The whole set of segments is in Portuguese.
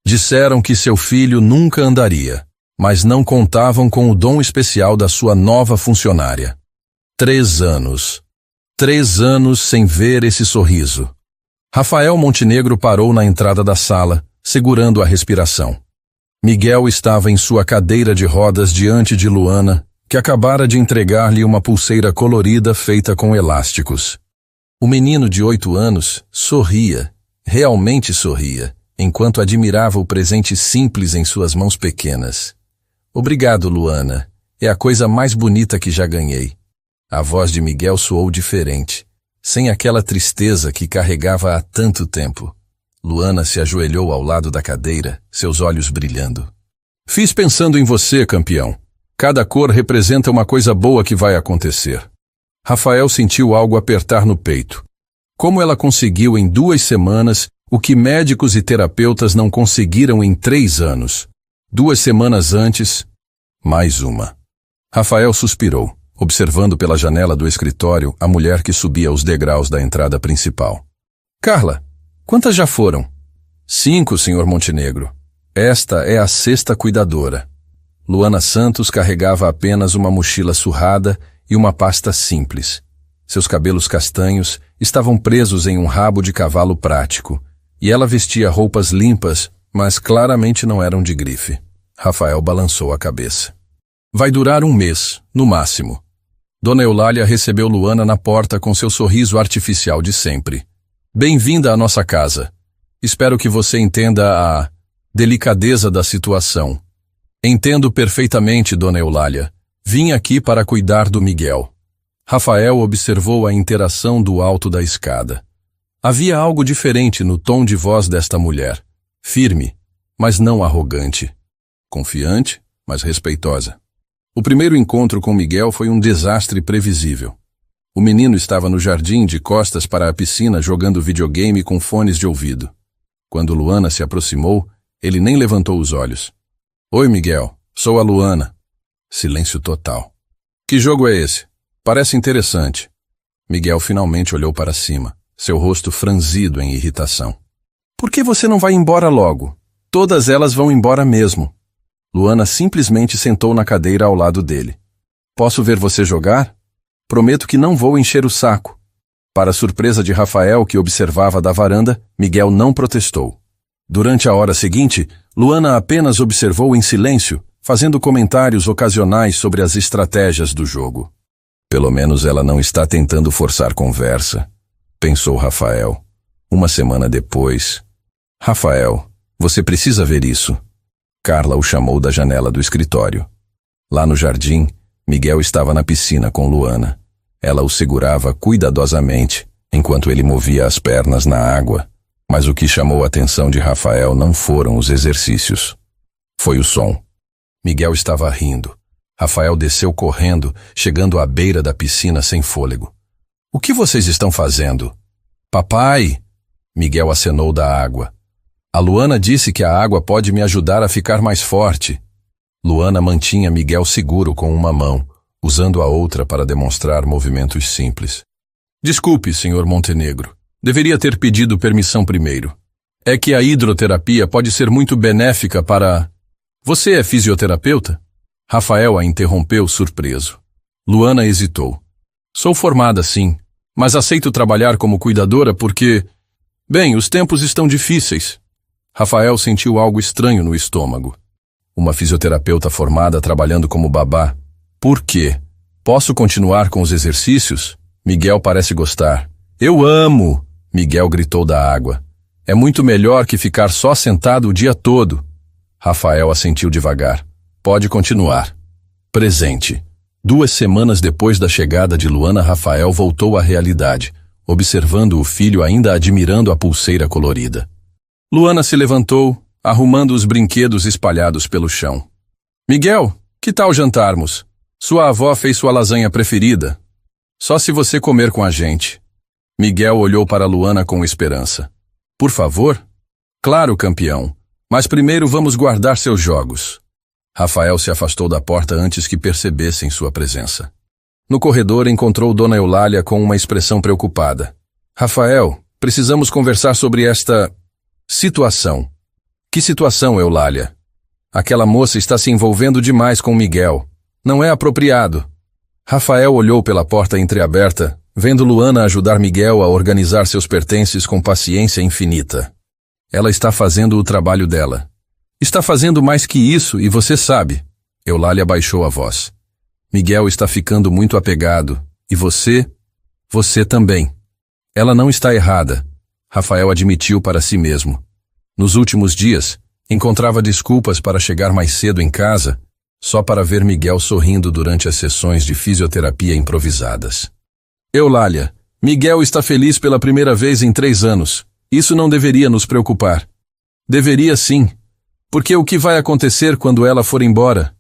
Disseram que seu filho nunca andaria, mas não contavam com o dom especial da sua nova funcionária. 3 anos. 3 anos sem ver esse sorriso. Rafael Montenegro parou na entrada da sala, segurando a respiração. Miguel estava em sua cadeira de rodas diante de Luana, que acabara de entregar-lhe uma pulseira colorida feita com elásticos. O menino de 8 anos sorria, realmente sorria, enquanto admirava o presente simples em suas mãos pequenas. Obrigado, Luana. É a coisa mais bonita que já ganhei. A voz de Miguel soou diferente, sem aquela tristeza que carregava há tanto tempo. Luana se ajoelhou ao lado da cadeira, seus olhos brilhando. Fiz pensando em você, campeão. Cada cor representa uma coisa boa que vai acontecer. Rafael sentiu algo apertar no peito. Como ela conseguiu em 2 semanas o que médicos e terapeutas não conseguiram em 3 anos? 2 semanas antes, mais uma. Rafael suspirou, observando pela janela do escritório a mulher que subia os degraus da entrada principal. Carla, quantas já foram? 5, Sr. Montenegro. Esta é a 6ª cuidadora. Luana Santos carregava apenas uma mochila surrada e uma pasta simples. Seus cabelos castanhos estavam presos em um rabo de cavalo prático, e ela vestia roupas limpas, mas claramente não eram de grife. Rafael balançou a cabeça. Vai durar 1 mês, no máximo. Dona Eulália recebeu Luana na porta com seu sorriso artificial de sempre. Bem-vinda à nossa casa. Espero que você entenda a delicadeza da situação. Entendo perfeitamente, Dona Eulália. Vim aqui para cuidar do Miguel. Rafael observou a interação do alto da escada. Havia algo diferente no tom de voz desta mulher. Firme, mas não arrogante. Confiante, mas respeitosa. O primeiro encontro com Miguel foi um desastre previsível. O menino estava no jardim de costas para a piscina jogando videogame com fones de ouvido. Quando Luana se aproximou, ele nem levantou os olhos. Oi, Miguel. Sou a Luana. Silêncio total. Que jogo é esse? Parece interessante. Miguel finalmente olhou para cima, seu rosto franzido em irritação. Por que você não vai embora logo? Todas elas vão embora mesmo. Luana simplesmente sentou na cadeira ao lado dele. Posso ver você jogar? Prometo que não vou encher o saco. Para a surpresa de Rafael, que observava da varanda, Miguel não protestou. Durante a hora seguinte, Luana apenas observou em silêncio, fazendo comentários ocasionais sobre as estratégias do jogo. Pelo menos ela não está tentando forçar conversa, pensou Rafael. 1 semana depois. Rafael, você precisa ver isso. Carla o chamou da janela do escritório. Lá no jardim, Miguel estava na piscina com Luana. Ela o segurava cuidadosamente, enquanto ele movia as pernas na água. Mas o que chamou a atenção de Rafael não foram os exercícios. Foi o som. Miguel estava rindo. Rafael desceu correndo, chegando à beira da piscina sem fôlego. O que vocês estão fazendo? Papai! Miguel acenou da água. A Luana disse que a água pode me ajudar a ficar mais forte. Luana mantinha Miguel seguro com uma mão, usando a outra para demonstrar movimentos simples. Desculpe, Sr. Montenegro. Deveria ter pedido permissão primeiro. É que a hidroterapia pode ser muito benéfica para... Você é fisioterapeuta? Rafael a interrompeu surpreso. Luana hesitou. Sou formada, sim, mas aceito trabalhar como cuidadora porque... Bem, os tempos estão difíceis. Rafael sentiu algo estranho no estômago. Uma fisioterapeuta formada trabalhando como babá. Por quê? Posso continuar com os exercícios? Miguel parece gostar. Eu amo! Miguel gritou da água. É muito melhor que ficar só sentado o dia todo. Rafael assentiu devagar. Pode continuar. Presente. 2 semanas depois da chegada de Luana, Rafael voltou à realidade, observando o filho ainda admirando a pulseira colorida. Luana se levantou, arrumando os brinquedos espalhados pelo chão. Miguel, que tal jantarmos? Sua avó fez sua lasanha preferida. Só se você comer com a gente. Miguel olhou para Luana com esperança. Por favor? Claro, campeão. Mas primeiro vamos guardar seus jogos. Rafael se afastou da porta antes que percebessem sua presença. No corredor encontrou Dona Eulália com uma expressão preocupada. Rafael, precisamos conversar sobre esta... situação. Que situação, Eulália? Aquela moça está se envolvendo demais com Miguel. Não é apropriado. Rafael olhou pela porta entreaberta, vendo Luana ajudar Miguel a organizar seus pertences com paciência infinita. Ela está fazendo o trabalho dela. Está fazendo mais que isso e você sabe. Eulália baixou a voz. Miguel está ficando muito apegado. E você também. Ela não está errada. Rafael admitiu para si mesmo. Nos últimos dias, encontrava desculpas para chegar mais cedo em casa, só para ver Miguel sorrindo durante as sessões de fisioterapia improvisadas. Eulália, Miguel está feliz pela primeira vez em 3 anos. Isso não deveria nos preocupar. Deveria sim. Porque o que vai acontecer quando ela for embora?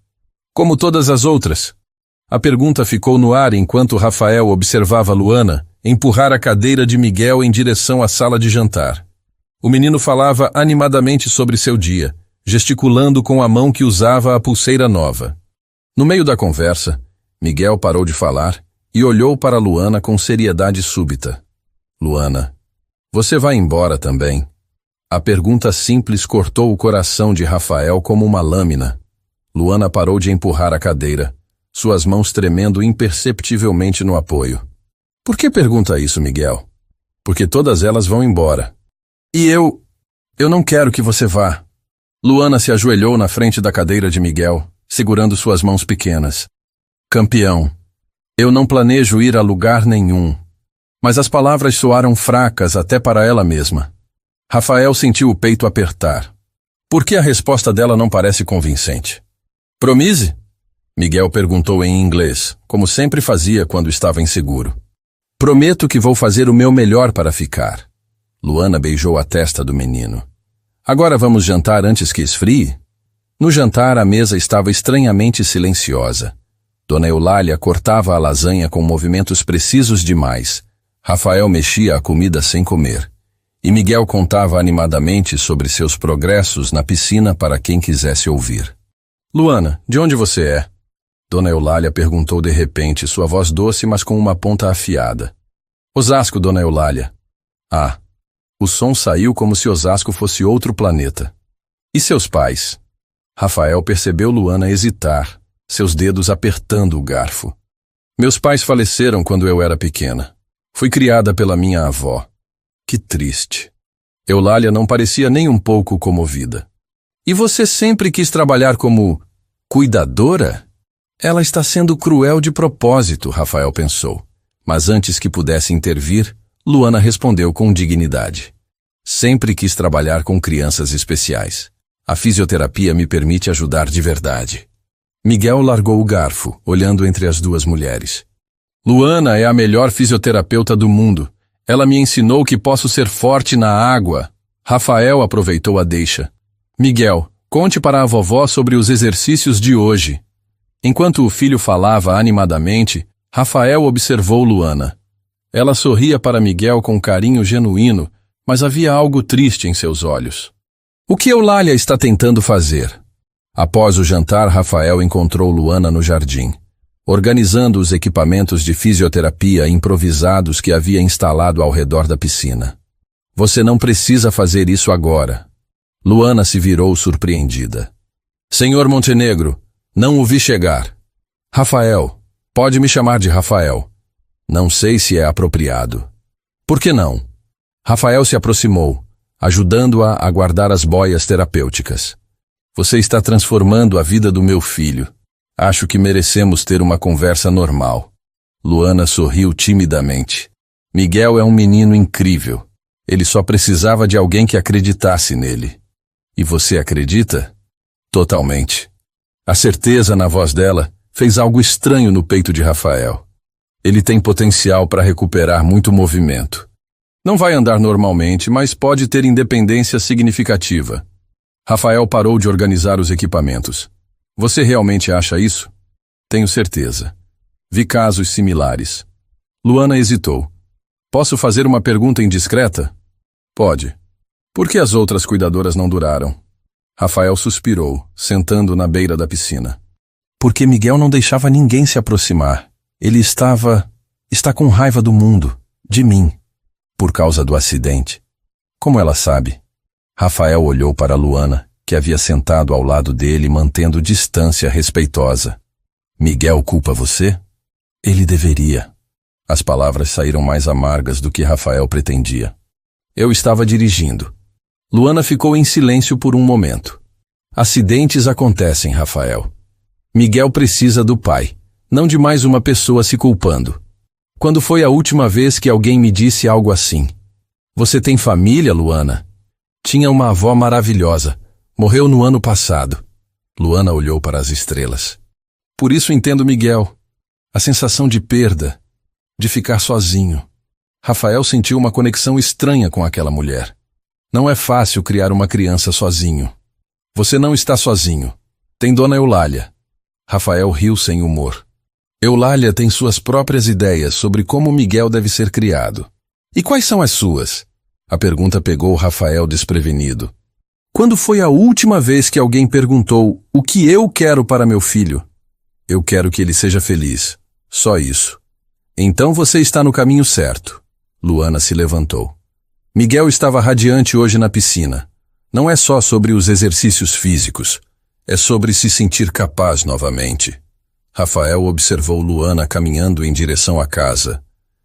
Como todas as outras. A pergunta ficou no ar enquanto Rafael observava Luana empurrar a cadeira de Miguel em direção à sala de jantar. O menino falava animadamente sobre seu dia, gesticulando com a mão que usava a pulseira nova. No meio da conversa, Miguel parou de falar e olhou para Luana com seriedade súbita. Luana, você vai embora também? A pergunta simples cortou o coração de Rafael como uma lâmina. Luana parou de empurrar a cadeira, suas mãos tremendo imperceptivelmente no apoio. Por que pergunta isso, Miguel? Porque todas elas vão embora. E eu não quero que você vá. Luana se ajoelhou na frente da cadeira de Miguel, segurando suas mãos pequenas. Campeão, eu não planejo ir a lugar nenhum. Mas as palavras soaram fracas até para ela mesma. Rafael sentiu o peito apertar. Por que a resposta dela não parece convincente? Promise? Miguel perguntou em inglês, como sempre fazia quando estava inseguro. Prometo que vou fazer o meu melhor para ficar. Luana beijou a testa do menino. Agora vamos jantar antes que esfrie? No jantar, a mesa estava estranhamente silenciosa. Dona Eulália cortava a lasanha com movimentos precisos demais. Rafael mexia a comida sem comer. E Miguel contava animadamente sobre seus progressos na piscina para quem quisesse ouvir. Luana, de onde você é? Dona Eulália perguntou de repente, sua voz doce, mas com uma ponta afiada. Osasco, Dona Eulália. Ah. O som saiu como se Osasco fosse outro planeta. E seus pais? Rafael percebeu Luana hesitar, seus dedos apertando o garfo. Meus pais faleceram quando eu era pequena. Fui criada pela minha avó. Que triste. Eulália não parecia nem um pouco comovida. E você sempre quis trabalhar como cuidadora? Ela está sendo cruel de propósito, Rafael pensou. Mas antes que pudesse intervir, Luana respondeu com dignidade. Sempre quis trabalhar com crianças especiais. A fisioterapia me permite ajudar de verdade. Miguel largou o garfo, olhando entre as duas mulheres. Luana é a melhor fisioterapeuta do mundo. Ela me ensinou que posso ser forte na água. Rafael aproveitou a deixa. Miguel, conte para a vovó sobre os exercícios de hoje. Enquanto o filho falava animadamente, Rafael observou Luana. Ela sorria para Miguel com carinho genuíno, mas havia algo triste em seus olhos. O que Eulália está tentando fazer? Após o jantar, Rafael encontrou Luana no jardim, organizando os equipamentos de fisioterapia improvisados que havia instalado ao redor da piscina. Você não precisa fazer isso agora. Luana se virou surpreendida. Senhor Montenegro, não o vi chegar. Rafael, pode me chamar de Rafael. Não sei se é apropriado. Por que não? Rafael se aproximou, ajudando-a a guardar as boias terapêuticas. Você está transformando a vida do meu filho. Acho que merecemos ter uma conversa normal. Luana sorriu timidamente. Miguel é um menino incrível. Ele só precisava de alguém que acreditasse nele. E você acredita? Totalmente. A certeza na voz dela fez algo estranho no peito de Rafael. Ele tem potencial para recuperar muito movimento. Não vai andar normalmente, mas pode ter independência significativa. Rafael parou de organizar os equipamentos. Você realmente acha isso? Tenho certeza. Vi casos similares. Luana hesitou. Posso fazer uma pergunta indiscreta? Pode. Por que as outras cuidadoras não duraram? Rafael suspirou, sentando na beira da piscina. Porque Miguel não deixava ninguém se aproximar. Ele está com raiva do mundo, de mim, por causa do acidente. Como ela sabe? Rafael olhou para Luana, que havia sentado ao lado dele, mantendo distância respeitosa. Miguel culpa você? Ele deveria. As palavras saíram mais amargas do que Rafael pretendia. Eu estava dirigindo. Luana ficou em silêncio por um momento. Acidentes acontecem, Rafael. Miguel precisa do pai, não de mais uma pessoa se culpando. Quando foi a última vez que alguém me disse algo assim? Você tem família, Luana? Tinha uma avó maravilhosa. Morreu no ano passado. Luana olhou para as estrelas. Por isso entendo Miguel. A sensação de perda, de ficar sozinho. Rafael sentiu uma conexão estranha com aquela mulher. Não é fácil criar uma criança sozinho. Você não está sozinho. Tem Dona Eulália. Rafael riu sem humor. Eulália tem suas próprias ideias sobre como Miguel deve ser criado. E quais são as suas? A pergunta pegou Rafael desprevenido. Quando foi a última vez que alguém perguntou o que eu quero para meu filho? Eu quero que ele seja feliz. Só isso. Então você está no caminho certo. Luana se levantou. Miguel estava radiante hoje na piscina. Não é só sobre os exercícios físicos. É sobre se sentir capaz novamente. Rafael observou Luana caminhando em direção à casa.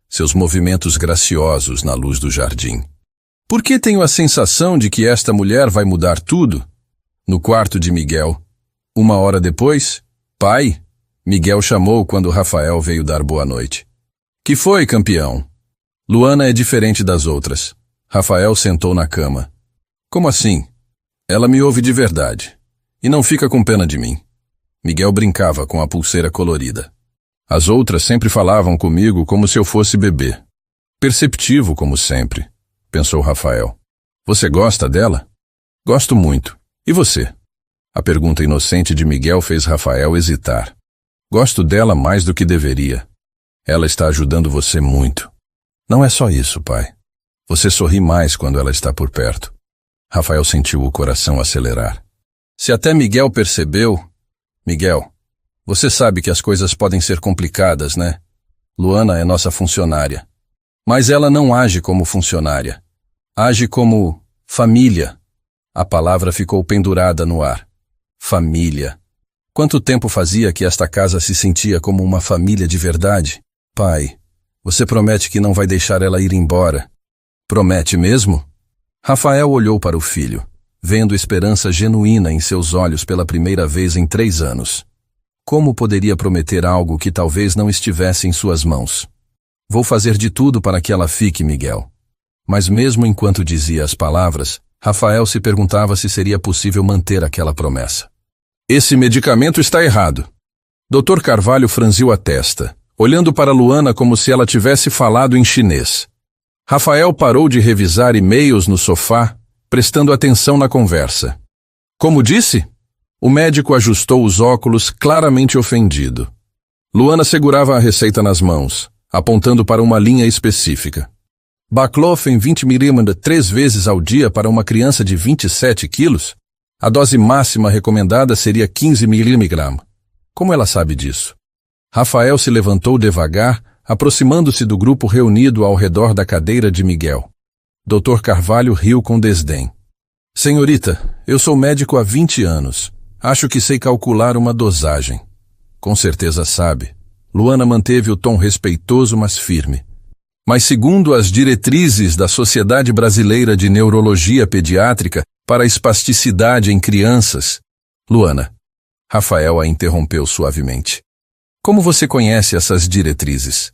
Seus movimentos graciosos na luz do jardim. Por que tenho a sensação de que esta mulher vai mudar tudo? No quarto de Miguel. 1 hora depois, pai, Miguel chamou quando Rafael veio dar boa noite. Que foi, campeão? Luana é diferente das outras. Rafael sentou na cama. Como assim? Ela me ouve de verdade. E não fica com pena de mim. Miguel brincava com a pulseira colorida. As outras sempre falavam comigo como se eu fosse bebê. Perceptivo como sempre, pensou Rafael. Você gosta dela? Gosto muito. E você? A pergunta inocente de Miguel fez Rafael hesitar. Gosto dela mais do que deveria. Ela está ajudando você muito. Não é só isso, pai. Você sorri mais quando ela está por perto. Rafael sentiu o coração acelerar. Se até Miguel percebeu... Miguel, você sabe que as coisas podem ser complicadas, né? Luana é nossa funcionária. Mas ela não age como funcionária. Age como família. A palavra ficou pendurada no ar. Família. Quanto tempo fazia que esta casa se sentia como uma família de verdade? Pai, você promete que não vai deixar ela ir embora. Promete mesmo? Rafael olhou para o filho, vendo esperança genuína em seus olhos pela primeira vez em 3 anos. Como poderia prometer algo que talvez não estivesse em suas mãos? Vou fazer de tudo para que ela fique, Miguel. Mas mesmo enquanto dizia as palavras, Rafael se perguntava se seria possível manter aquela promessa. Esse medicamento está errado. Dr. Carvalho franziu a testa, olhando para Luana como se ela tivesse falado em chinês. Rafael parou de revisar e-mails no sofá, prestando atenção na conversa. Como disse? O médico ajustou os óculos, claramente ofendido. Luana segurava a receita nas mãos, apontando para uma linha específica. Baclofen 20 mg 3 vezes ao dia para uma criança de 27 quilos? A dose máxima recomendada seria 15 mg. Como ela sabe disso? Rafael se levantou devagar, aproximando-se do grupo reunido ao redor da cadeira de Miguel. Dr. Carvalho riu com desdém. Senhorita, eu sou médico há 20 anos. Acho que sei calcular uma dosagem. Com certeza sabe. Luana manteve o tom respeitoso, mas firme. Mas segundo as diretrizes da Sociedade Brasileira de Neurologia Pediátrica para a espasticidade em crianças... Luana. Rafael a interrompeu suavemente. Como você conhece essas diretrizes?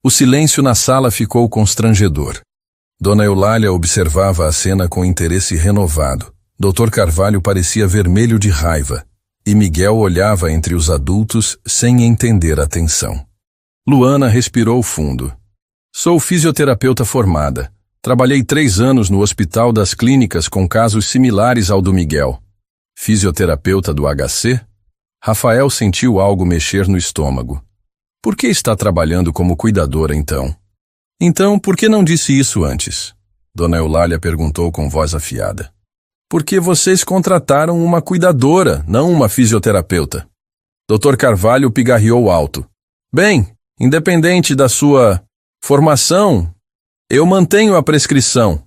O silêncio na sala ficou constrangedor. Dona Eulália observava a cena com interesse renovado. Dr. Carvalho parecia vermelho de raiva, e Miguel olhava entre os adultos sem entender a tensão. Luana respirou fundo. Sou fisioterapeuta formada. Trabalhei 3 anos no Hospital das Clínicas com casos similares ao do Miguel. Fisioterapeuta do HC? Rafael sentiu algo mexer no estômago. Por que está trabalhando como cuidadora, então? Então, por que não disse isso antes? Dona Eulália perguntou com voz afiada. Porque vocês contrataram uma cuidadora, não uma fisioterapeuta. Dr. Carvalho pigarreou alto. Bem, independente da sua formação, eu mantenho a prescrição.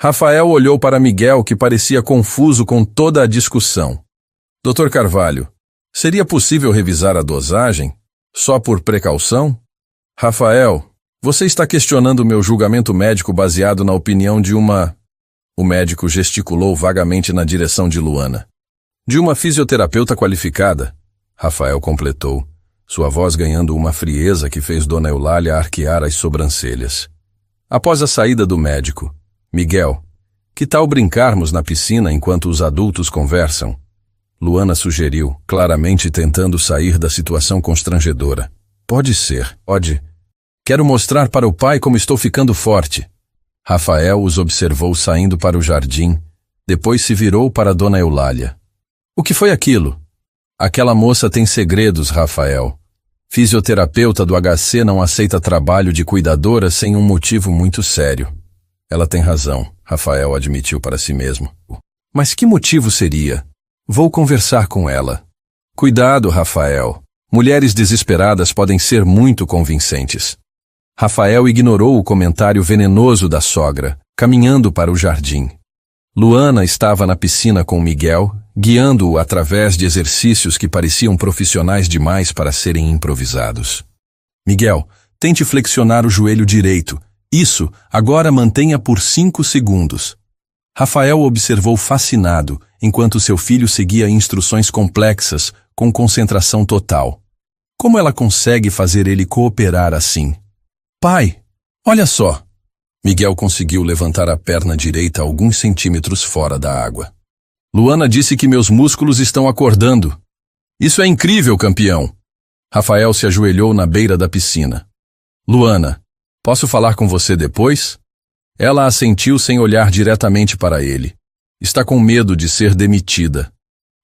Rafael olhou para Miguel, que parecia confuso com toda a discussão. Dr. Carvalho, seria possível revisar a dosagem? Só por precaução? Rafael, você está questionando meu julgamento médico baseado na opinião de uma... O médico gesticulou vagamente na direção de Luana. De uma fisioterapeuta qualificada, Rafael completou, sua voz ganhando uma frieza que fez Dona Eulália arquear as sobrancelhas. Após a saída do médico, Miguel, que tal brincarmos na piscina enquanto os adultos conversam? Luana sugeriu, claramente tentando sair da situação constrangedora. Pode ser, pode. Quero mostrar para o pai como estou ficando forte. Rafael os observou saindo para o jardim, depois se virou para Dona Eulália. O que foi aquilo? Aquela moça tem segredos, Rafael. Fisioterapeuta do HC não aceita trabalho de cuidadora sem um motivo muito sério. Ela tem razão, Rafael admitiu para si mesmo. Mas que motivo seria? Vou conversar com ela. Cuidado, Rafael. Mulheres desesperadas podem ser muito convincentes. Rafael ignorou o comentário venenoso da sogra, caminhando para o jardim. Luana estava na piscina com Miguel, guiando-o através de exercícios que pareciam profissionais demais para serem improvisados. Miguel, tente flexionar o joelho direito. Isso, agora mantenha por 5 segundos. Rafael observou fascinado, enquanto seu filho seguia instruções complexas, com concentração total. Como ela consegue fazer ele cooperar assim? Pai, olha só. Miguel conseguiu levantar a perna direita alguns centímetros fora da água. Luana disse que meus músculos estão acordando. Isso é incrível, campeão. Rafael se ajoelhou na beira da piscina. Luana, posso falar com você depois? Ela assentiu sem olhar diretamente para ele. Está com medo de ser demitida.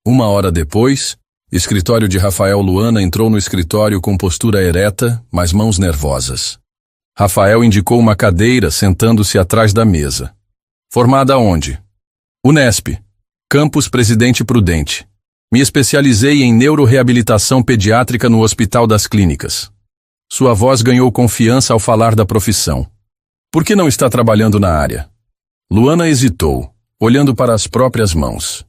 1 hora depois, escritório de Rafael. Luana entrou no escritório com postura ereta, mas mãos nervosas. Rafael indicou uma cadeira, sentando-se atrás da mesa. Formada onde? Unesp, Campus Presidente Prudente. Me especializei em neuroreabilitação pediátrica no Hospital das Clínicas. Sua voz ganhou confiança ao falar da profissão. Por que não está trabalhando na área? Luana hesitou, olhando para as próprias mãos.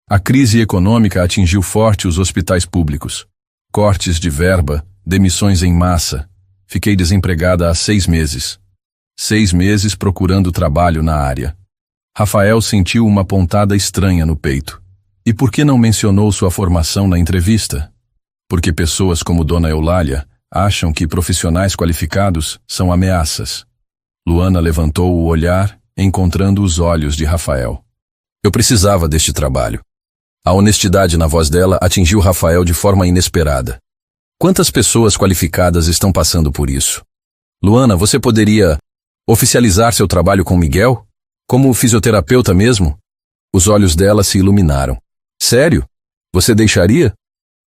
A crise econômica atingiu forte os hospitais públicos. Cortes de verba, demissões em massa. Fiquei desempregada há 6 meses. 6 meses procurando trabalho na área. Rafael sentiu uma pontada estranha no peito. E por que não mencionou sua formação na entrevista? Porque pessoas como Dona Eulália acham que profissionais qualificados são ameaças. Luana levantou o olhar, encontrando os olhos de Rafael. Eu precisava deste trabalho. A honestidade na voz dela atingiu Rafael de forma inesperada. Quantas pessoas qualificadas estão passando por isso? Luana, você poderia oficializar seu trabalho com Miguel? Como fisioterapeuta mesmo? Os olhos dela se iluminaram. Sério? Você deixaria?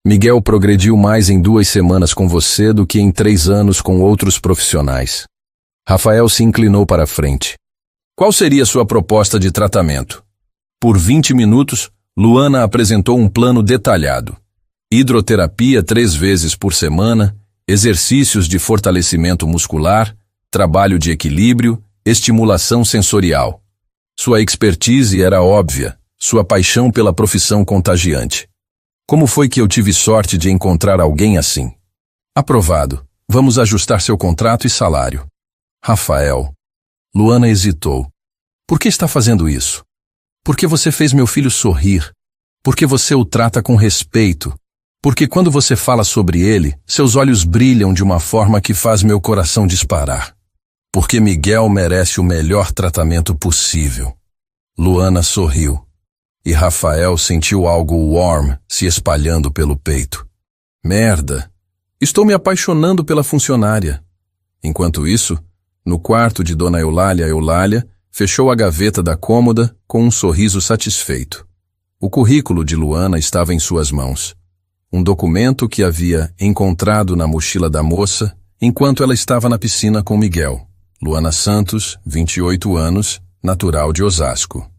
Miguel progrediu mais em 2 semanas com você do que em 3 anos com outros profissionais. Rafael se inclinou para a frente. Qual seria sua proposta de tratamento? Por 20 minutos, Luana apresentou um plano detalhado. Hidroterapia 3 vezes por semana, exercícios de fortalecimento muscular, trabalho de equilíbrio, estimulação sensorial. Sua expertise era óbvia, sua paixão pela profissão contagiante. Como foi que eu tive sorte de encontrar alguém assim? Aprovado. Vamos ajustar seu contrato e salário. Rafael. Luana hesitou. Por que está fazendo isso? Porque você fez meu filho sorrir. Porque você o trata com respeito. Porque quando você fala sobre ele, seus olhos brilham de uma forma que faz meu coração disparar. Porque Miguel merece o melhor tratamento possível. Luana sorriu. E Rafael sentiu algo warm se espalhando pelo peito. Merda! Estou me apaixonando pela funcionária. Enquanto isso, no quarto de Dona Eulália fechou a gaveta da cômoda com um sorriso satisfeito. O currículo de Luana estava em suas mãos. Um documento que havia encontrado na mochila da moça enquanto ela estava na piscina com Miguel. Luana Santos, 28 anos, natural de Osasco.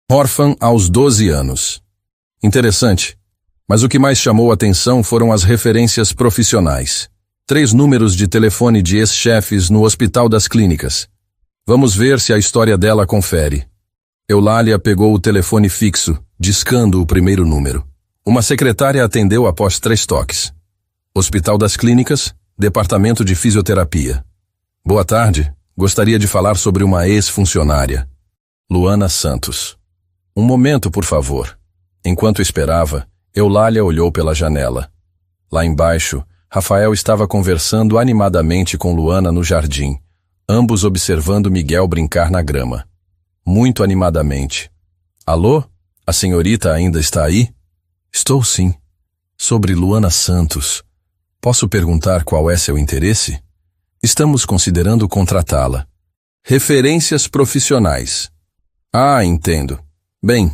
Órfã aos 12 anos. Interessante, mas o que mais chamou a atenção foram as referências profissionais. 3 números de telefone de ex-chefes no Hospital das Clínicas. Vamos ver se a história dela confere. Eulália pegou o telefone fixo, discando o primeiro número. Uma secretária atendeu após 3 toques. Hospital das Clínicas, Departamento de Fisioterapia. Boa tarde, gostaria de falar sobre uma ex-funcionária. Luana Santos. Um momento, por favor. Enquanto esperava, Eulália olhou pela janela. Lá embaixo, Rafael estava conversando animadamente com Luana no jardim, ambos observando Miguel brincar na grama. Muito animadamente. Alô? A senhorita ainda está aí? Estou sim. Sobre Luana Santos. Posso perguntar qual é seu interesse? Estamos considerando contratá-la. Referências profissionais. Ah, entendo. Bem,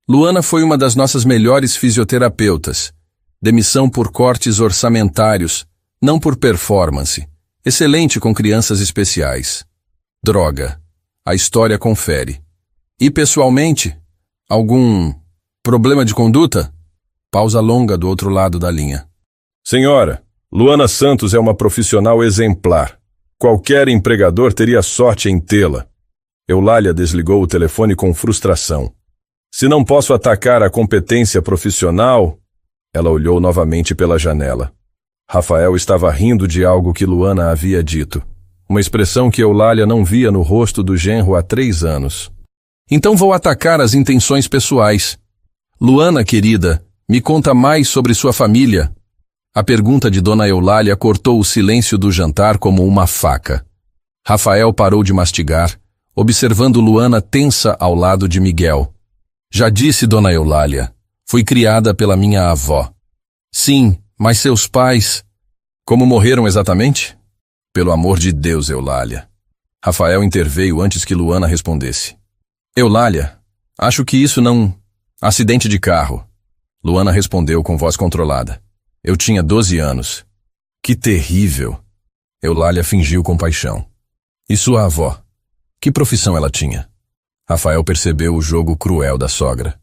Luana foi uma das nossas melhores fisioterapeutas. Demissão por cortes orçamentários, não por performance. Excelente com crianças especiais. Droga. A história confere. E pessoalmente? Algum problema de conduta? Pausa longa do outro lado da linha. Senhora, Luana Santos é uma profissional exemplar. Qualquer empregador teria sorte em tê-la. Eulália desligou o telefone com frustração. Se não posso atacar a competência profissional... Ela olhou novamente pela janela. Rafael estava rindo de algo que Luana havia dito. Uma expressão que Eulália não via no rosto do genro há 3 anos. Então vou atacar as intenções pessoais. Luana, querida, me conta mais sobre sua família. A pergunta de Dona Eulália cortou o silêncio do jantar como uma faca. Rafael parou de mastigar, observando Luana tensa ao lado de Miguel. Já disse, Dona Eulália, fui criada pela minha avó. Sim, mas seus pais... Como morreram exatamente? Pelo amor de Deus, Eulália. Rafael interveio antes que Luana respondesse. Eulália, acho que isso não... Acidente de carro. Luana respondeu com voz controlada. Eu tinha 12 anos. Que terrível. Eulália fingiu compaixão. E sua avó? Que profissão ela tinha? Rafael percebeu o jogo cruel da sogra.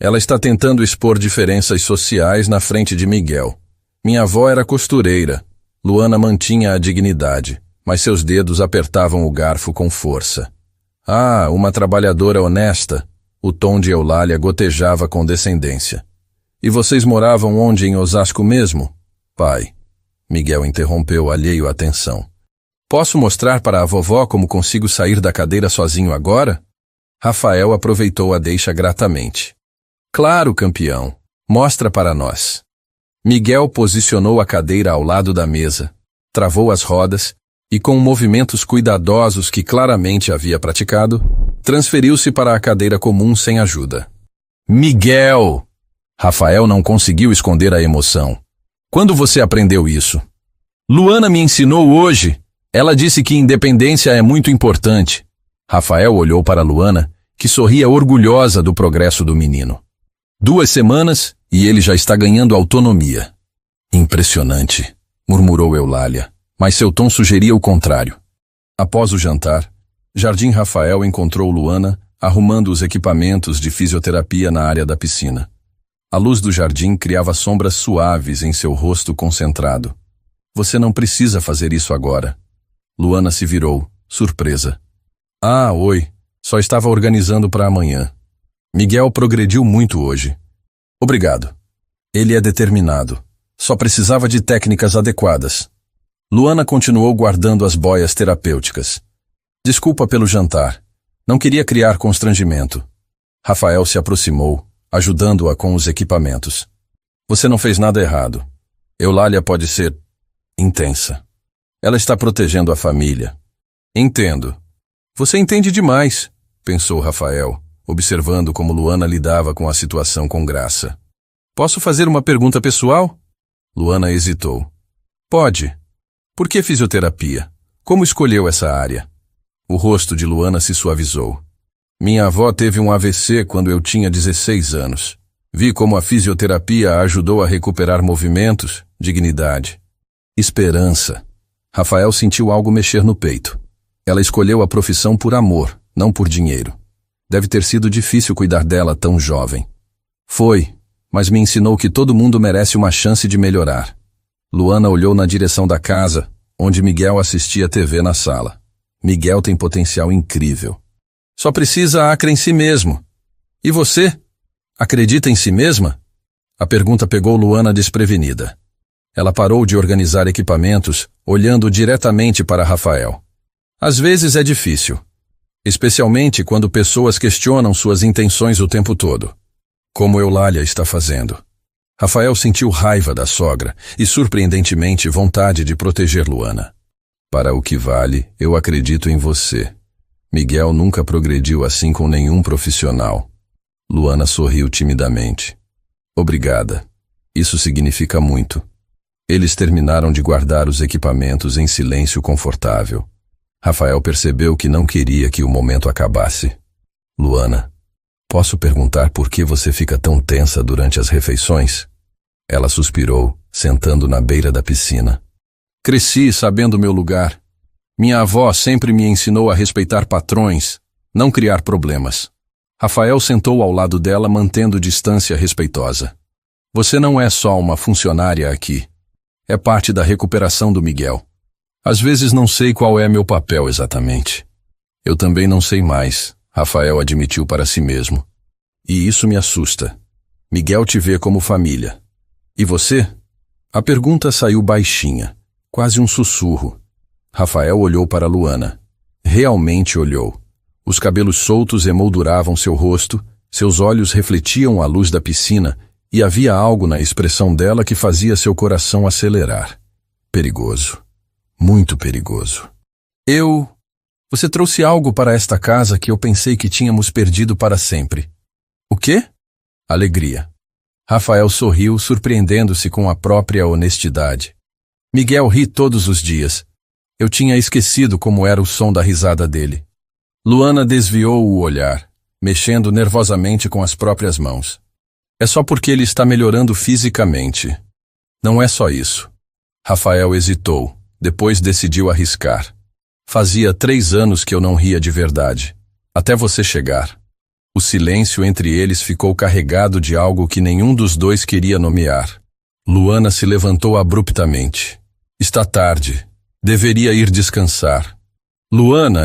Ela está tentando expor diferenças sociais na frente de Miguel. Minha avó era costureira. Luana mantinha a dignidade, mas seus dedos apertavam o garfo com força. Ah, uma trabalhadora honesta. O tom de Eulália gotejava com descendência. E vocês moravam onde em Osasco mesmo? Pai. Miguel interrompeu, alheio à atenção. Posso mostrar para a vovó como consigo sair da cadeira sozinho agora? Rafael aproveitou a deixa gratamente. Claro, campeão. Mostra para nós. Miguel posicionou a cadeira ao lado da mesa, travou as rodas e, com movimentos cuidadosos que claramente havia praticado, transferiu-se para a cadeira comum sem ajuda. Miguel! Rafael não conseguiu esconder a emoção. Quando você aprendeu isso? Luana me ensinou hoje. Ela disse que independência é muito importante. Rafael olhou para Luana, que sorria orgulhosa do progresso do menino. 2 semanas e ele já está ganhando autonomia. Impressionante, murmurou Eulália, mas seu tom sugeria o contrário. Após o jantar, Jardim Rafael encontrou Luana arrumando os equipamentos de fisioterapia na área da piscina. A luz do jardim criava sombras suaves em seu rosto concentrado. Você não precisa fazer isso agora. Luana se virou, surpresa. Ah, oi, só estava organizando para amanhã. Miguel progrediu muito hoje. Obrigado. Ele é determinado. Só precisava de técnicas adequadas. Luana continuou guardando as boias terapêuticas. Desculpa pelo jantar. Não queria criar constrangimento. Rafael se aproximou, ajudando-a com os equipamentos. Você não fez nada errado. Eulália pode ser intensa. Ela está protegendo a família. Entendo. Você entende demais, pensou Rafael, observando como Luana lidava com a situação com graça. Posso fazer uma pergunta pessoal? Luana hesitou. Pode. Por que fisioterapia? Como escolheu essa área? O rosto de Luana se suavizou. Minha avó teve um AVC quando eu tinha 16 anos. Vi como a fisioterapia a ajudou a recuperar movimentos, dignidade. Esperança. Rafael sentiu algo mexer no peito. Ela escolheu a profissão por amor, não por dinheiro. Deve ter sido difícil cuidar dela tão jovem. Foi, mas me ensinou que todo mundo merece uma chance de melhorar. Luana olhou na direção da casa, onde Miguel assistia TV na sala. Miguel tem potencial incrível. Só precisa acreditar em si mesmo. E você? Acredita em si mesma? A pergunta pegou Luana desprevenida. Ela parou de organizar equipamentos, olhando diretamente para Rafael. Às vezes é difícil, especialmente quando pessoas questionam suas intenções o tempo todo, como Eulália está fazendo. Rafael sentiu raiva da sogra e, surpreendentemente, vontade de proteger Luana. Para o que vale, eu acredito em você. Miguel nunca progrediu assim com nenhum profissional. Luana sorriu timidamente. Obrigada. Isso significa muito. Eles terminaram de guardar os equipamentos em silêncio confortável. Rafael percebeu que não queria que o momento acabasse. Luana, posso perguntar por que você fica tão tensa durante as refeições? Ela suspirou, sentando na beira da piscina. Cresci sabendo meu lugar. Minha avó sempre me ensinou a respeitar patrões, não criar problemas. Rafael sentou ao lado dela, mantendo distância respeitosa. Você não é só uma funcionária aqui. É parte da recuperação do Miguel. Às vezes não sei qual é meu papel exatamente. Eu também não sei mais, Rafael admitiu para si mesmo. E isso me assusta. Miguel te vê como família. E você? A pergunta saiu baixinha, quase um sussurro. Rafael olhou para Luana. Realmente olhou. Os cabelos soltos emolduravam seu rosto, seus olhos refletiam a luz da piscina e havia algo na expressão dela que fazia seu coração acelerar. Perigoso. Muito perigoso. Você trouxe algo para esta casa que eu pensei que tínhamos perdido para sempre. O quê? Alegria. Rafael sorriu, surpreendendo-se com a própria honestidade. Miguel ri todos os dias. Eu tinha esquecido como era o som da risada dele. Luana desviou o olhar, mexendo nervosamente com as próprias mãos. É só porque ele está melhorando fisicamente. Não é só isso. Rafael hesitou, depois decidiu arriscar. Fazia 3 anos que eu não ria de verdade, até você chegar. O silêncio entre eles ficou carregado de algo que nenhum dos dois queria nomear. Luana se levantou abruptamente. Está tarde. Deveria ir descansar. Luana,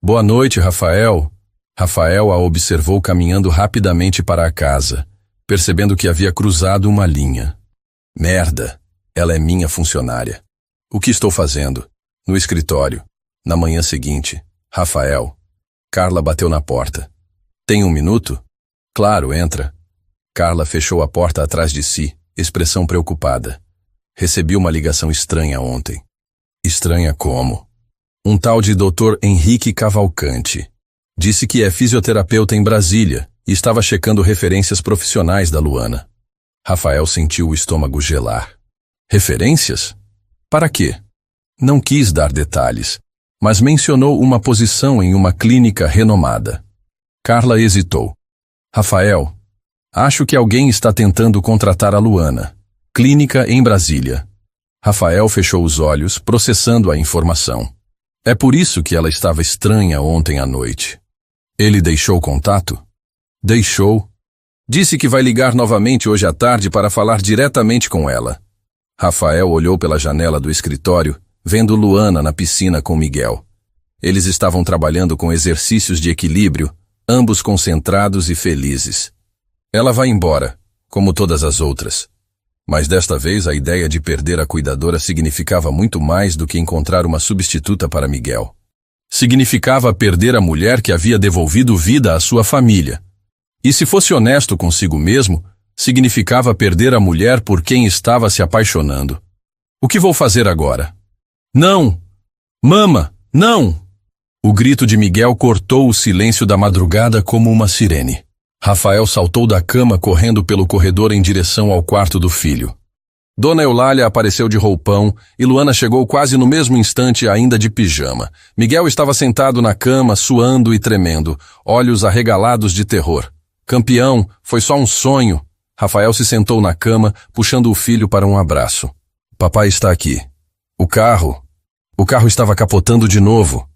Boa noite, Rafael. Rafael a observou caminhando rapidamente para a casa, percebendo que havia cruzado uma linha. Merda, ela é minha funcionária. O que estou fazendo? No escritório. Na manhã seguinte, Rafael. Carla bateu na porta. Tem 1 minuto? Claro, entra. Carla fechou a porta atrás de si, expressão preocupada. Recebi uma ligação estranha ontem. Estranha como? Um tal de Dr. Henrique Cavalcante. Disse que é fisioterapeuta em Brasília e estava checando referências profissionais da Luana. Rafael sentiu o estômago gelar. Referências? Para quê? Não quis dar detalhes, mas mencionou uma posição em uma clínica renomada. Carla hesitou. Rafael, acho que alguém está tentando contratar a Luana. Clínica em Brasília. Rafael fechou os olhos, processando a informação. É por isso que ela estava estranha ontem à noite. Ele deixou contato? Deixou. Disse que vai ligar novamente hoje à tarde para falar diretamente com ela. Rafael olhou pela janela do escritório, vendo Luana na piscina com Miguel. Eles estavam trabalhando com exercícios de equilíbrio, ambos concentrados e felizes. Ela vai embora, como todas as outras. Mas desta vez a ideia de perder a cuidadora significava muito mais do que encontrar uma substituta para Miguel. Significava perder a mulher que havia devolvido vida à sua família. E se fosse honesto consigo mesmo, significava perder a mulher por quem estava se apaixonando. O que vou fazer agora? Não! Mama, não! O grito de Miguel cortou o silêncio da madrugada como uma sirene. Rafael saltou da cama correndo pelo corredor em direção ao quarto do filho. Dona Eulália apareceu de roupão e Luana chegou quase no mesmo instante, ainda de pijama. Miguel estava sentado na cama, suando e tremendo, olhos arregalados de terror. Campeão, foi só um sonho. Rafael se sentou na cama, puxando o filho para um abraço. Papai está aqui. O carro estava capotando de novo.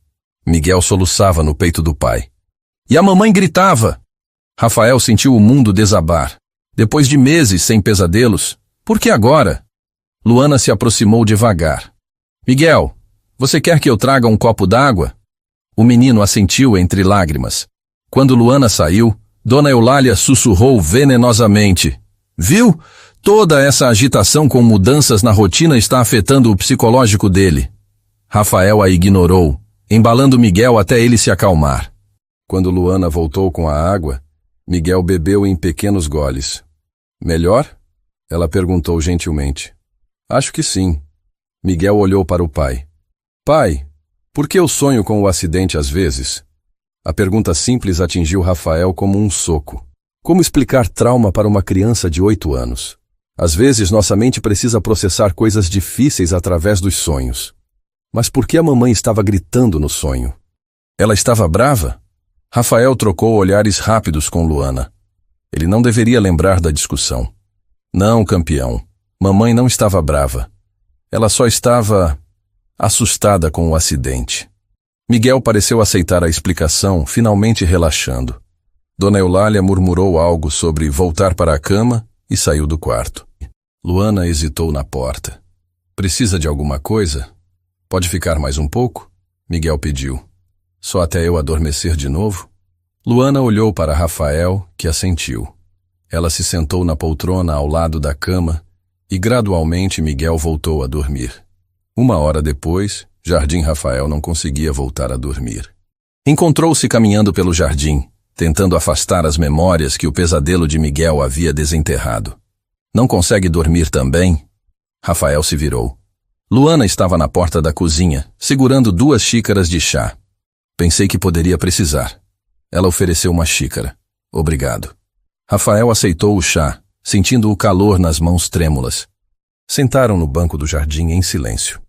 Miguel soluçava no peito do pai. E a mamãe gritava. Rafael sentiu o mundo desabar. Depois de meses sem pesadelos, por que agora? Luana se aproximou devagar. Miguel, você quer que eu traga um copo d'água? O menino assentiu entre lágrimas. Quando Luana saiu, Dona Eulália sussurrou venenosamente. Viu? Toda essa agitação com mudanças na rotina está afetando o psicológico dele. Rafael a ignorou, embalando Miguel até ele se acalmar. Quando Luana voltou com a água, Miguel bebeu em pequenos goles. Melhor? Ela perguntou gentilmente. Acho que sim. Miguel olhou para o pai. Pai, por que eu sonho com o acidente às vezes? A pergunta simples atingiu Rafael como um soco. Como explicar trauma para uma criança de 8 anos? Às vezes nossa mente precisa processar coisas difíceis através dos sonhos. Mas por que a mamãe estava gritando no sonho? Ela estava brava? Rafael trocou olhares rápidos com Luana. Ele não deveria lembrar da discussão. Não, campeão. Mamãe não estava brava. Ela só estava assustada com o acidente. Miguel pareceu aceitar a explicação, finalmente relaxando. Dona Eulália murmurou algo sobre voltar para a cama e saiu do quarto. Luana hesitou na porta. Precisa de alguma coisa? Pode ficar mais um pouco? Miguel pediu. Só até eu adormecer de novo? Luana olhou para Rafael, que assentiu. Ela se sentou na poltrona ao lado da cama e gradualmente Miguel voltou a dormir. 1 hora depois, Jardim Rafael não conseguia voltar a dormir. Encontrou-se caminhando pelo jardim, tentando afastar as memórias que o pesadelo de Miguel havia desenterrado. Não consegue dormir também? Rafael se virou. Luana estava na porta da cozinha, segurando 2 xícaras de chá. Pensei que poderia precisar. Ela ofereceu uma xícara. Obrigado. Rafael aceitou o chá, sentindo o calor nas mãos trêmulas. Sentaram no banco do jardim em silêncio.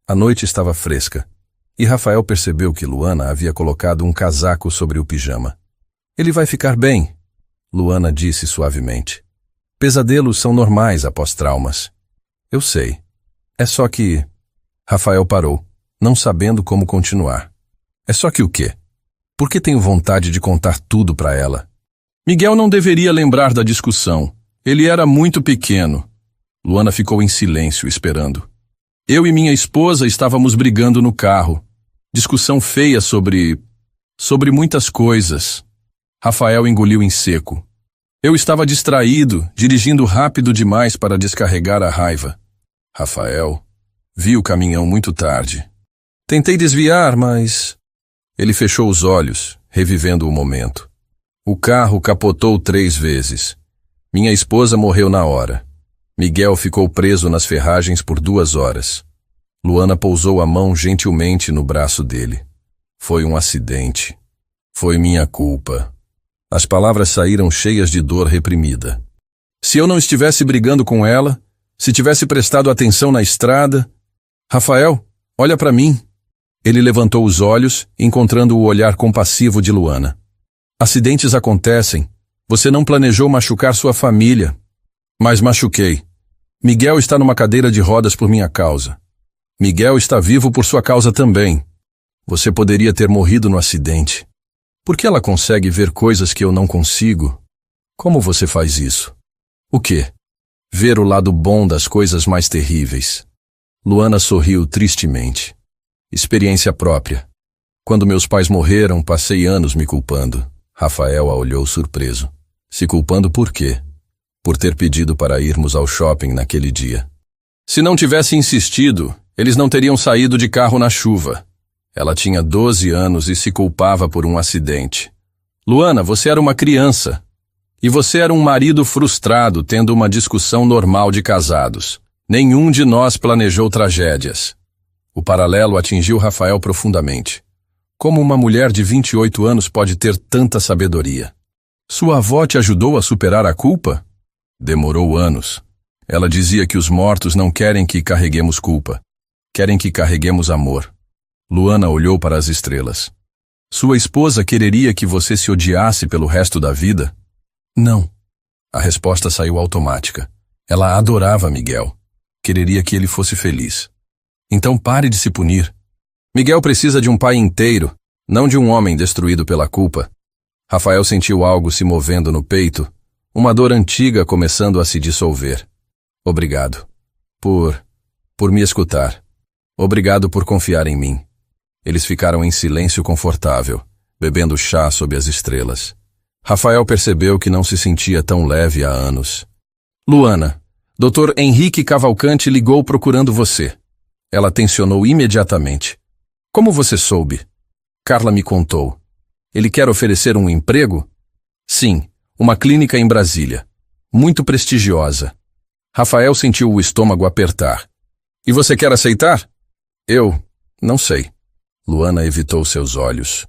A noite estava fresca, e Rafael percebeu que Luana havia colocado um casaco sobre o pijama. Ele vai ficar bem, Luana disse suavemente. Pesadelos são normais após traumas. Eu sei. É só que... Rafael parou, não sabendo como continuar. É só que o quê? Por que tenho vontade de contar tudo para ela? Miguel não deveria lembrar da discussão. Ele era muito pequeno. Luana ficou em silêncio, esperando. Eu e minha esposa estávamos brigando no carro. Discussão feia sobre muitas coisas. Rafael engoliu em seco. Eu estava distraído, dirigindo rápido demais para descarregar a raiva. Rafael, vi o caminhão muito tarde. Tentei desviar, mas... Ele fechou os olhos, revivendo o momento. O carro capotou 3 vezes. Minha esposa morreu na hora. Miguel ficou preso nas ferragens por 2 horas. Luana pousou a mão gentilmente no braço dele. Foi um acidente. Foi minha culpa. As palavras saíram cheias de dor reprimida. Se eu não estivesse brigando com ela, se tivesse prestado atenção na estrada... Rafael, olha para mim. Ele levantou os olhos, encontrando o olhar compassivo de Luana. Acidentes acontecem. Você não planejou machucar sua família. Mas machuquei. Miguel está numa cadeira de rodas por minha causa. Miguel está vivo por sua causa também. Você poderia ter morrido no acidente. Por que ela consegue ver coisas que eu não consigo? Como você faz isso? O quê? Ver o lado bom das coisas mais terríveis. Luana sorriu tristemente. Experiência própria. Quando meus pais morreram, passei anos me culpando. Rafael a olhou surpreso. Se culpando por quê? Por ter pedido para irmos ao shopping naquele dia. Se não tivesse insistido, eles não teriam saído de carro na chuva. Ela tinha 12 anos e se culpava por um acidente. Luana, você era uma criança. E você era um marido frustrado tendo uma discussão normal de casados. Nenhum de nós planejou tragédias. O paralelo atingiu Rafael profundamente. Como uma mulher de 28 anos pode ter tanta sabedoria? Sua avó te ajudou a superar a culpa? Demorou anos. Ela dizia que os mortos não querem que carreguemos culpa. Querem que carreguemos amor. Luana olhou para as estrelas. Sua esposa quereria que você se odiasse pelo resto da vida? Não. A resposta saiu automática. Ela adorava Miguel. Quereria que ele fosse feliz. Então pare de se punir. Miguel precisa de um pai inteiro, não de um homem destruído pela culpa. Rafael sentiu algo se movendo no peito, uma dor antiga começando a se dissolver. Obrigado. Por me escutar. Obrigado por confiar em mim. Eles ficaram em silêncio confortável, bebendo chá sob as estrelas. Rafael percebeu que não se sentia tão leve há anos. Luana, Dr. Henrique Cavalcante ligou procurando você. Ela tensionou imediatamente. Como você soube? Carla me contou. Ele quer oferecer um emprego? Sim, uma clínica em Brasília. Muito prestigiosa. Rafael sentiu o estômago apertar. E você quer aceitar? Eu não sei. Luana evitou seus olhos.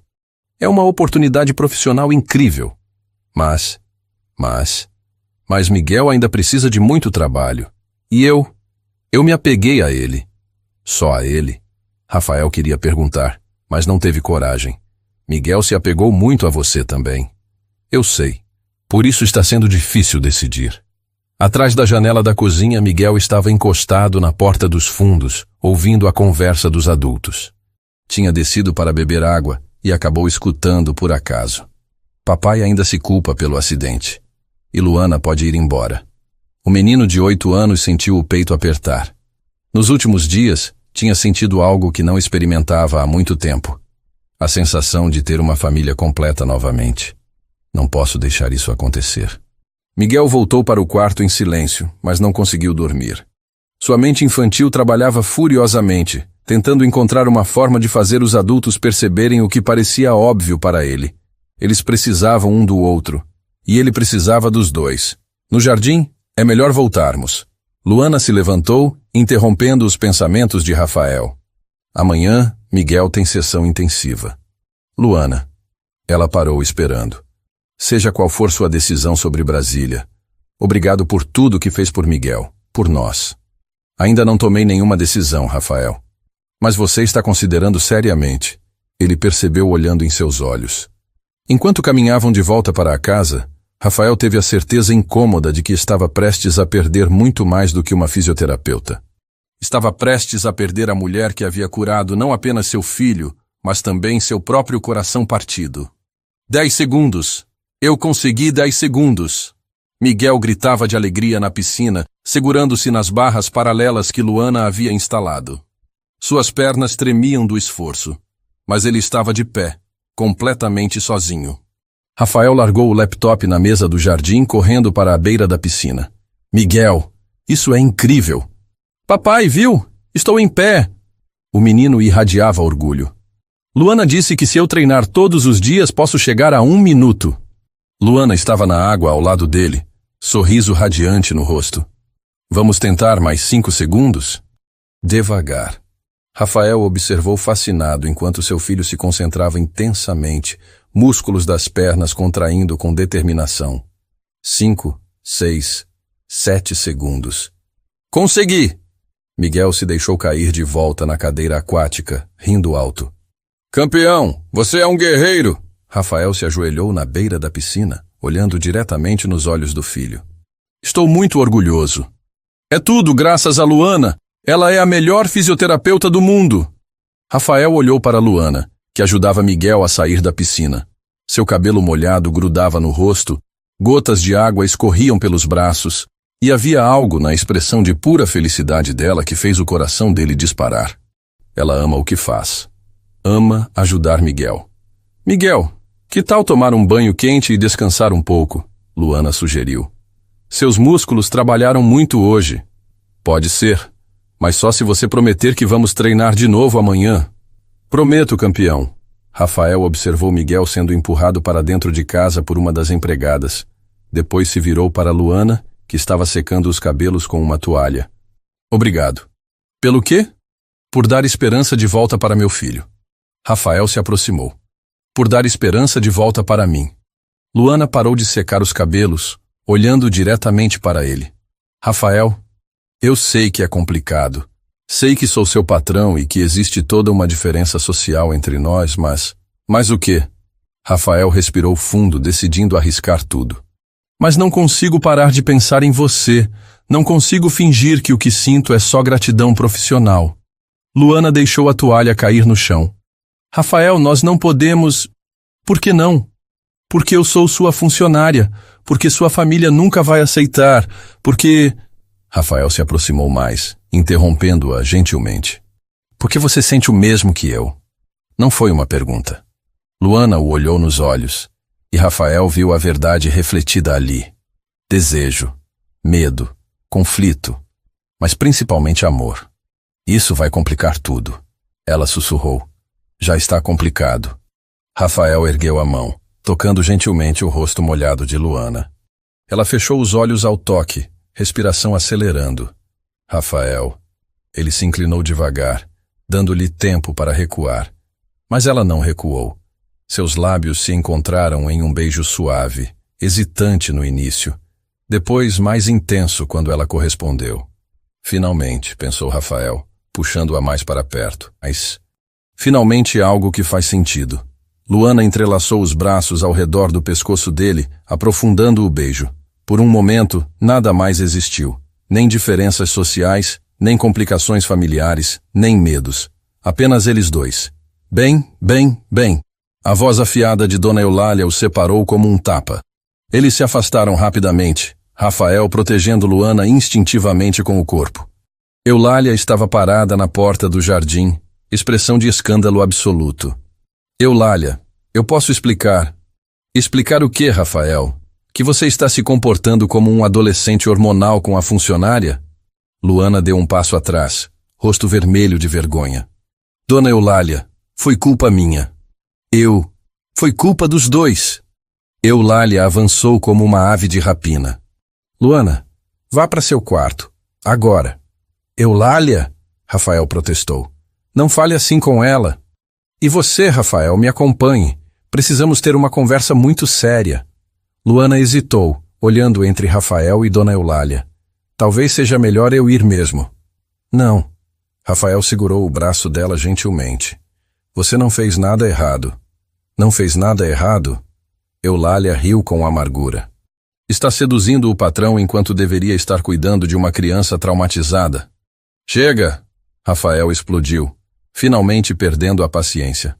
É uma oportunidade profissional incrível. Mas Miguel ainda precisa de muito trabalho. E eu me apeguei a ele. Só a ele? Rafael queria perguntar, mas não teve coragem. Miguel se apegou muito a você também. Eu sei. Por isso está sendo difícil decidir. Atrás da janela da cozinha, Miguel estava encostado na porta dos fundos, ouvindo a conversa dos adultos. Tinha descido para beber água e acabou escutando por acaso. Papai ainda se culpa pelo acidente. E Luana pode ir embora. O menino de 8 anos sentiu o peito apertar. Nos últimos dias, tinha sentido algo que não experimentava há muito tempo. A sensação de ter uma família completa novamente. Não posso deixar isso acontecer. Miguel voltou para o quarto em silêncio, mas não conseguiu dormir. Sua mente infantil trabalhava furiosamente, tentando encontrar uma forma de fazer os adultos perceberem o que parecia óbvio para ele. Eles precisavam um do outro, e ele precisava dos dois. No jardim, é melhor voltarmos. Luana se levantou, interrompendo os pensamentos de Rafael. Amanhã, Miguel tem sessão intensiva. Luana. Ela parou esperando. Seja qual for sua decisão sobre Brasília, obrigado por tudo que fez por Miguel, por nós. Ainda não tomei nenhuma decisão, Rafael. Mas você está considerando seriamente. Ele percebeu olhando em seus olhos. Enquanto caminhavam de volta para a casa, Rafael teve a certeza incômoda de que estava prestes a perder muito mais do que uma fisioterapeuta. Estava prestes a perder a mulher que havia curado não apenas seu filho, mas também seu próprio coração partido. 10 segundos. Eu consegui 10 segundos. Miguel gritava de alegria na piscina, segurando-se nas barras paralelas que Luana havia instalado. Suas pernas tremiam do esforço, mas ele estava de pé, completamente sozinho. Rafael largou o laptop na mesa do jardim, correndo para a beira da piscina. Miguel, isso é incrível. Papai, viu? Estou em pé. O menino irradiava orgulho. Luana disse que se eu treinar todos os dias posso chegar a 1 minuto. Luana estava na água ao lado dele, sorriso radiante no rosto. Vamos tentar mais 5 segundos? Devagar. Rafael observou fascinado enquanto seu filho se concentrava intensamente, músculos das pernas contraindo com determinação. 5, 6, 7 segundos. Consegui! Miguel se deixou cair de volta na cadeira aquática, rindo alto. Campeão, você é um guerreiro! Rafael se ajoelhou na beira da piscina, olhando diretamente nos olhos do filho. Estou muito orgulhoso. É tudo graças a Luana. Ela é a melhor fisioterapeuta do mundo. Rafael olhou para Luana, que ajudava Miguel a sair da piscina. Seu cabelo molhado grudava no rosto, gotas de água escorriam pelos braços, e havia algo na expressão de pura felicidade dela que fez o coração dele disparar. Ela ama o que faz. Ama ajudar Miguel. Miguel, que tal tomar um banho quente e descansar um pouco? Luana sugeriu. Seus músculos trabalharam muito hoje. Pode ser, mas só se você prometer que vamos treinar de novo amanhã. Prometo, campeão. Rafael observou Miguel sendo empurrado para dentro de casa por uma das empregadas. Depois se virou para Luana, que estava secando os cabelos com uma toalha. Obrigado. Pelo quê? Por dar esperança de volta para meu filho. Rafael se aproximou. Por dar esperança de volta para mim. Luana parou de secar os cabelos, olhando diretamente para ele. Rafael, eu sei que é complicado. Sei que sou seu patrão e que existe toda uma diferença social entre nós, mas... Mas o quê? Rafael respirou fundo, decidindo arriscar tudo. Mas não consigo parar de pensar em você. Não consigo fingir que o que sinto é só gratidão profissional. Luana deixou a toalha cair no chão. Rafael, nós não podemos... Por que não? Porque eu sou sua funcionária. Porque sua família nunca vai aceitar. Porque... Rafael se aproximou mais, interrompendo-a gentilmente. Porque você sente o mesmo que eu. Não foi uma pergunta. Luana o olhou nos olhos, e Rafael viu a verdade refletida ali. Desejo, medo, conflito, mas principalmente amor. Isso vai complicar tudo. Ela sussurrou. Já está complicado. Rafael ergueu a mão, tocando gentilmente o rosto molhado de Luana. Ela fechou os olhos ao toque, respiração acelerando. Rafael. Ele se inclinou devagar, dando-lhe tempo para recuar. Mas ela não recuou. Seus lábios se encontraram em um beijo suave, hesitante no início, depois mais intenso quando ela correspondeu. Finalmente, pensou Rafael, puxando-a mais para perto. Mas, finalmente algo que faz sentido. Luana entrelaçou os braços ao redor do pescoço dele, aprofundando o beijo. Por um momento, nada mais existiu. Nem diferenças sociais, nem complicações familiares, nem medos. Apenas eles dois. Bem, bem, bem. A voz afiada de Dona Eulália os separou como um tapa. Eles se afastaram rapidamente, Rafael protegendo Luana instintivamente com o corpo. Eulália estava parada na porta do jardim, expressão de escândalo absoluto. Eulália, eu posso explicar. Explicar o quê, Rafael? Que você está se comportando como um adolescente hormonal com a funcionária? Luana deu um passo atrás, rosto vermelho de vergonha. Dona Eulália, foi culpa minha. Foi culpa dos dois. Eulália avançou como uma ave de rapina. Luana, vá para seu quarto. Agora. Eulália? Rafael protestou. Não fale assim com ela. E você, Rafael, me acompanhe. Precisamos ter uma conversa muito séria. Luana hesitou, olhando entre Rafael e Dona Eulália. Talvez seja melhor eu ir mesmo. Não. Rafael segurou o braço dela gentilmente. Você não fez nada errado. Não fez nada errado? Eulália riu com amargura. Está seduzindo o patrão enquanto deveria estar cuidando de uma criança traumatizada. Chega! Rafael explodiu, finalmente perdendo a paciência.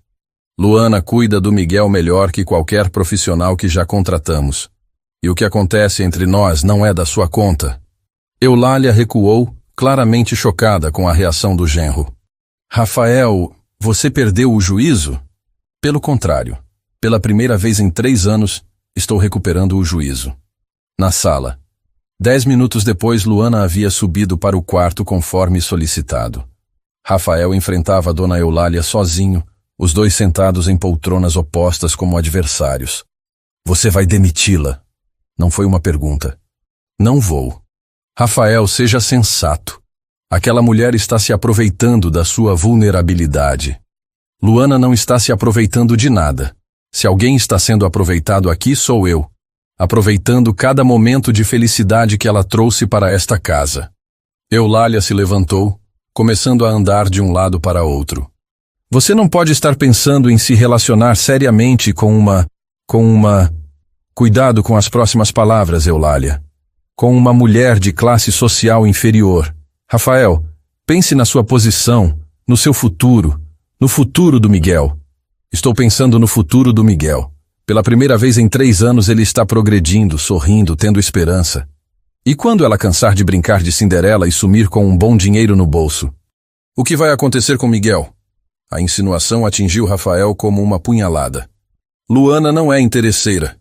Luana cuida do Miguel melhor que qualquer profissional que já contratamos. E o que acontece entre nós não é da sua conta. Eulália recuou, claramente chocada com a reação do genro. Rafael, você perdeu o juízo? Pelo contrário, pela primeira vez em 3 anos, estou recuperando o juízo. Na sala. 10 minutos depois, Luana havia subido para o quarto conforme solicitado. Rafael enfrentava Dona Eulália sozinho, os dois sentados em poltronas opostas como adversários. Você vai demiti-la? Não foi uma pergunta. Não vou. Rafael, seja sensato. Aquela mulher está se aproveitando da sua vulnerabilidade. Luana não está se aproveitando de nada. Se alguém está sendo aproveitado aqui, sou eu. Aproveitando cada momento de felicidade que ela trouxe para esta casa. Eulália se levantou, começando a andar de um lado para outro. Você não pode estar pensando em se relacionar seriamente com uma... Cuidado com as próximas palavras, Eulália. Com uma mulher de classe social inferior. Rafael, pense na sua posição, no seu futuro, no futuro do Miguel. Estou pensando no futuro do Miguel. Pela primeira vez em 3 anos ele está progredindo, sorrindo, tendo esperança. E quando ela cansar de brincar de Cinderela e sumir com um bom dinheiro no bolso? O que vai acontecer com Miguel? A insinuação atingiu Rafael como uma punhalada. Luana não é interesseira.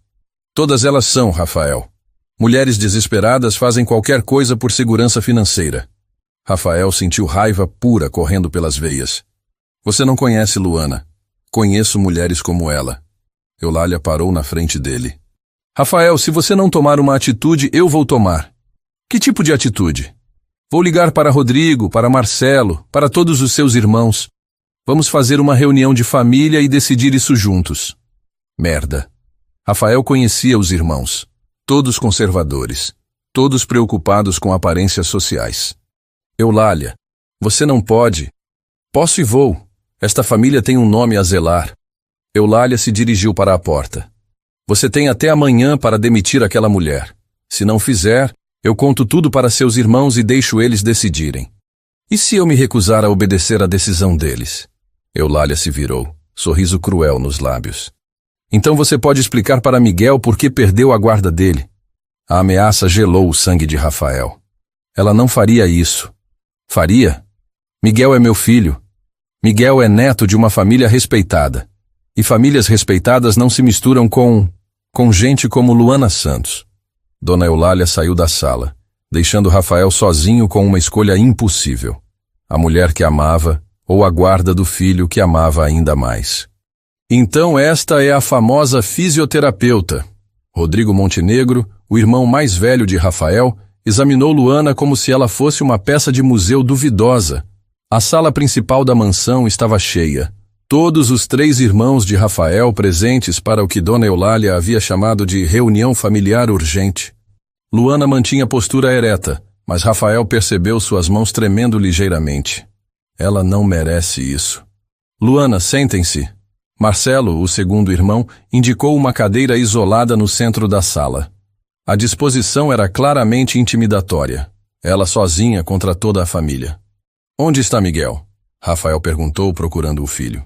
Todas elas são, Rafael. Mulheres desesperadas fazem qualquer coisa por segurança financeira. Rafael sentiu raiva pura correndo pelas veias. Você não conhece Luana. Conheço mulheres como ela. Eulália parou na frente dele. Rafael, se você não tomar uma atitude, eu vou tomar. Que tipo de atitude? Vou ligar para Rodrigo, para Marcelo, para todos os seus irmãos. Vamos fazer uma reunião de família e decidir isso juntos. Merda. Rafael conhecia os irmãos. Todos conservadores. Todos preocupados com aparências sociais. Eulália, você não pode. Posso e vou. Esta família tem um nome a zelar. Eulália se dirigiu para a porta. Você tem até amanhã para demitir aquela mulher. Se não fizer, eu conto tudo para seus irmãos e deixo eles decidirem. E se eu me recusar a obedecer à decisão deles? Eulália se virou, sorriso cruel nos lábios. Então você pode explicar para Miguel por que perdeu a guarda dele. A ameaça gelou o sangue de Rafael. Ela não faria isso. Faria? Miguel é meu filho. Miguel é neto de uma família respeitada. E famílias respeitadas não se misturam com gente como Luana Santos. Dona Eulália saiu da sala, deixando Rafael sozinho com uma escolha impossível. A mulher que amava ou a guarda do filho que amava ainda mais. Então esta é a famosa fisioterapeuta. Rodrigo Montenegro, o irmão mais velho de Rafael, examinou Luana como se ela fosse uma peça de museu duvidosa. A sala principal da mansão estava cheia. Todos os 3 irmãos de Rafael presentes para o que Dona Eulália havia chamado de reunião familiar urgente. Luana mantinha a postura ereta, mas Rafael percebeu suas mãos tremendo ligeiramente. Ela não merece isso. Luana, sentem-se. Marcelo, o segundo irmão, indicou uma cadeira isolada no centro da sala. A disposição era claramente intimidatória. Ela sozinha contra toda a família. Onde está Miguel? Rafael perguntou, procurando o filho.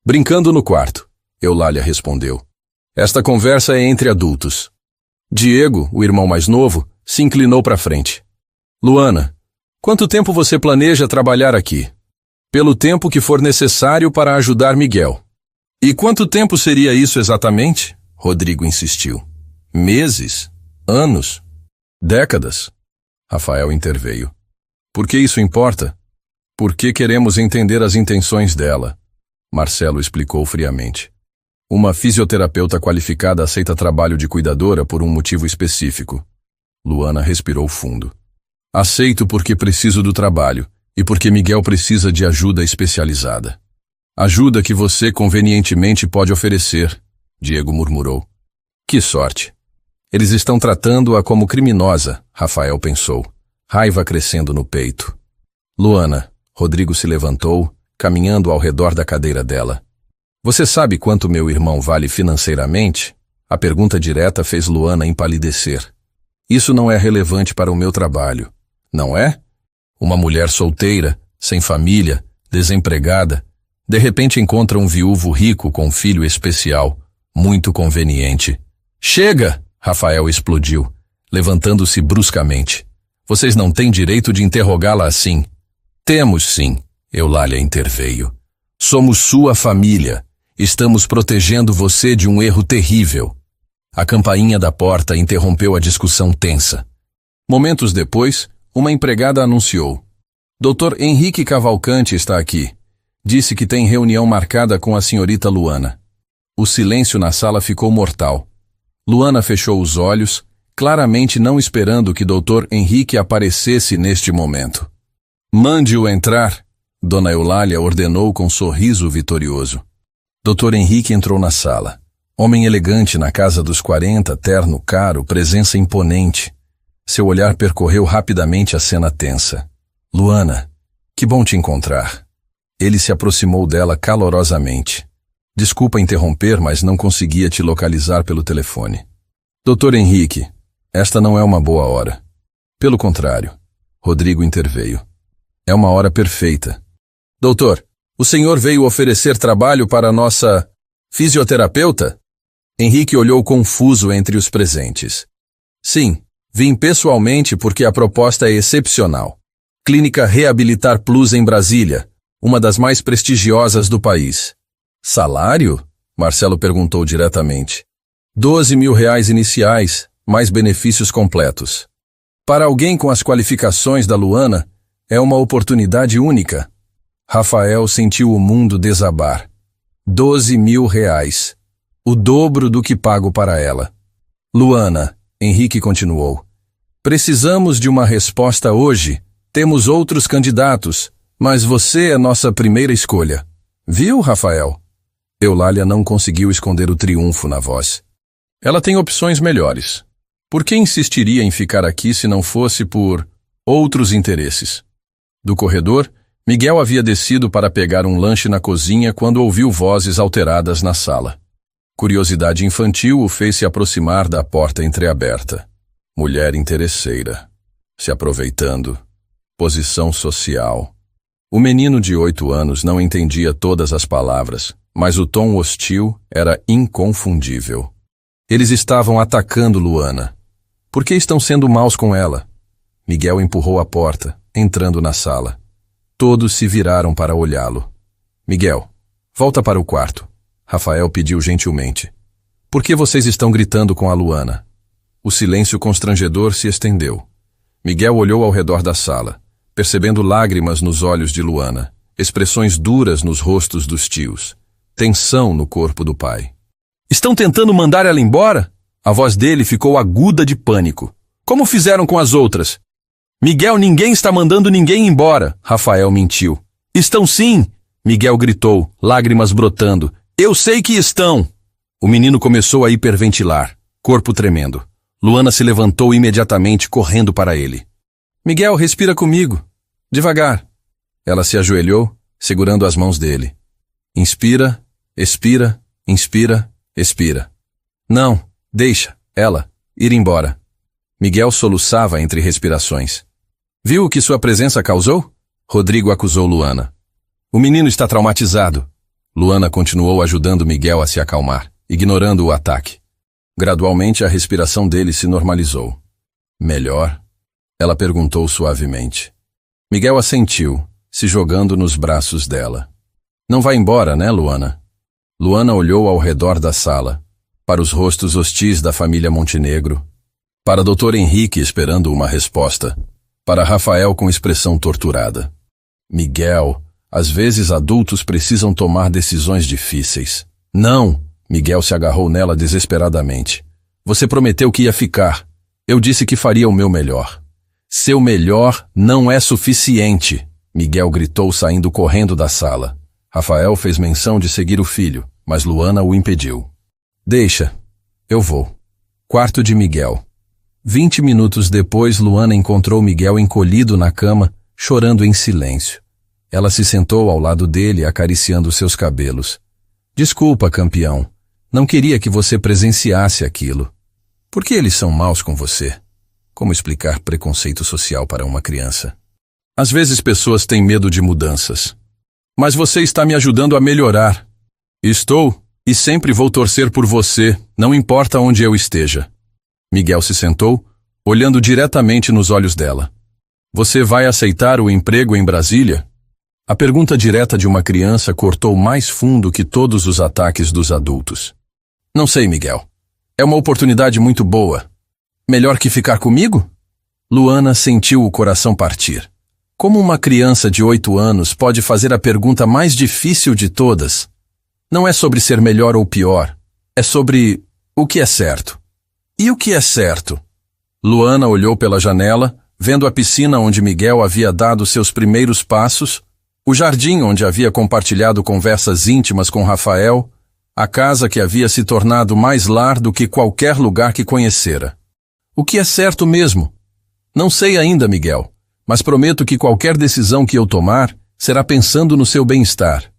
Brincando no quarto, Eulália respondeu. Esta conversa é entre adultos. Diego, o irmão mais novo, se inclinou para frente. Luana, quanto tempo você planeja trabalhar aqui? Pelo tempo que for necessário para ajudar Miguel. E quanto tempo seria isso exatamente? Rodrigo insistiu. Meses? Anos? Décadas? Rafael interveio. Por que isso importa? Porque queremos entender as intenções dela. Marcelo explicou friamente. Uma fisioterapeuta qualificada aceita trabalho de cuidadora por um motivo específico. Luana respirou fundo. Aceito porque preciso do trabalho e porque Miguel precisa de ajuda especializada. Ajuda que você convenientemente pode oferecer, Diego murmurou. Que sorte. Eles estão tratando-a como criminosa, Rafael pensou, raiva crescendo no peito. Luana, Rodrigo se levantou, caminhando ao redor da cadeira dela. Você sabe quanto meu irmão vale financeiramente? A pergunta direta fez Luana empalidecer. Isso não é relevante para o meu trabalho, não é? Uma mulher solteira, sem família, desempregada, de repente encontra um viúvo rico com um filho especial, muito conveniente. Chega! Rafael explodiu, levantando-se bruscamente. Vocês não têm direito de interrogá-la assim. Temos sim, Eulália interveio. Somos sua família. Estamos protegendo você de um erro terrível. A campainha da porta interrompeu a discussão tensa. Momentos depois, uma empregada anunciou. Dr. Henrique Cavalcante está aqui. Disse que tem reunião marcada com a senhorita Luana. O silêncio na sala ficou mortal. Luana fechou os olhos, claramente não esperando que Dr. Henrique aparecesse neste momento. Mande-o entrar, Dona Eulália ordenou com sorriso vitorioso. Dr. Henrique entrou na sala. Homem elegante na casa dos 40, terno caro, presença imponente. Seu olhar percorreu rapidamente a cena tensa. Luana, que bom te encontrar. Ele se aproximou dela calorosamente. Desculpa interromper, mas não conseguia te localizar pelo telefone. Dr. Henrique, esta não é uma boa hora. Pelo contrário, Rodrigo interveio. É uma hora perfeita. Doutor, o senhor veio oferecer trabalho para a nossa fisioterapeuta? Henrique olhou confuso entre os presentes. Sim, vim pessoalmente porque a proposta é excepcional. Clínica Reabilitar Plus em Brasília, uma das mais prestigiosas do país. Salário? Marcelo perguntou diretamente. R$12.000 iniciais, mais benefícios completos. Para alguém com as qualificações da Luana, é uma oportunidade única. Rafael sentiu o mundo desabar. R$12.000. O dobro do que pago para ela. Luana, Henrique continuou. Precisamos de uma resposta hoje. Temos outros candidatos, mas você é nossa primeira escolha. Viu, Rafael? Eulália não conseguiu esconder o triunfo na voz. Ela tem opções melhores. Por que insistiria em ficar aqui se não fosse por outros interesses? Do corredor, Miguel havia descido para pegar um lanche na cozinha quando ouviu vozes alteradas na sala. Curiosidade infantil o fez se aproximar da porta entreaberta. Mulher interesseira. Se aproveitando. Posição social. O menino de 8 anos não entendia todas as palavras, mas o tom hostil era inconfundível. Eles estavam atacando Luana. Por que estão sendo maus com ela? Miguel empurrou a porta, entrando na sala. Todos se viraram para olhá-lo. Miguel, volta para o quarto. Rafael pediu gentilmente. Por que vocês estão gritando com a Luana? O silêncio constrangedor se estendeu. Miguel olhou ao redor da sala, percebendo lágrimas nos olhos de Luana, expressões duras nos rostos dos tios, tensão no corpo do pai. Estão tentando mandar ela embora? A voz dele ficou aguda de pânico. Como fizeram com as outras? Miguel, ninguém está mandando ninguém embora, Rafael mentiu. Estão sim, Miguel gritou, lágrimas brotando. Eu sei que estão. O menino começou a hiperventilar, corpo tremendo. Luana se levantou imediatamente, correndo para ele. Miguel, respira comigo. Devagar. Ela se ajoelhou, segurando as mãos dele. Inspira, expira, inspira, expira. Não, deixa, ela, ir embora. Miguel soluçava entre respirações. Viu o que sua presença causou? Rodrigo acusou Luana. O menino está traumatizado. Luana continuou ajudando Miguel a se acalmar, ignorando o ataque. Gradualmente a respiração dele se normalizou. Melhor? Ela perguntou suavemente. Miguel assentiu, se jogando nos braços dela. Não vai embora, né, Luana? Luana olhou ao redor da sala, para os rostos hostis da família Montenegro, para Dr. Henrique esperando uma resposta, para Rafael com expressão torturada. Miguel, às vezes adultos precisam tomar decisões difíceis. Não! Miguel se agarrou nela desesperadamente. Você prometeu que ia ficar. Eu disse que faria o meu melhor. Seu melhor não é suficiente, Miguel gritou saindo correndo da sala. Rafael fez menção de seguir o filho, mas Luana o impediu. Deixa, eu vou. Quarto de Miguel. 20 minutos depois, Luana encontrou Miguel encolhido na cama, chorando em silêncio. Ela se sentou ao lado dele, acariciando seus cabelos. Desculpa, campeão. Não queria que você presenciasse aquilo. Por que eles são maus com você? Como explicar preconceito social para uma criança? Às vezes pessoas têm medo de mudanças. Mas você está me ajudando a melhorar. Estou, e sempre vou torcer por você, não importa onde eu esteja. Miguel se sentou, olhando diretamente nos olhos dela. Você vai aceitar o emprego em Brasília? A pergunta direta de uma criança cortou mais fundo que todos os ataques dos adultos. Não sei, Miguel. É uma oportunidade muito boa. Melhor que ficar comigo? Luana sentiu o coração partir. Como uma criança de 8 anos pode fazer a pergunta mais difícil de todas? Não é sobre ser melhor ou pior. É sobre o que é certo. E o que é certo? Luana olhou pela janela, vendo a piscina onde Miguel havia dado seus primeiros passos, o jardim onde havia compartilhado conversas íntimas com Rafael, a casa que havia se tornado mais lar do que qualquer lugar que conhecera. O que é certo mesmo? Não sei ainda, Miguel, mas prometo que qualquer decisão que eu tomar será pensando no seu bem-estar.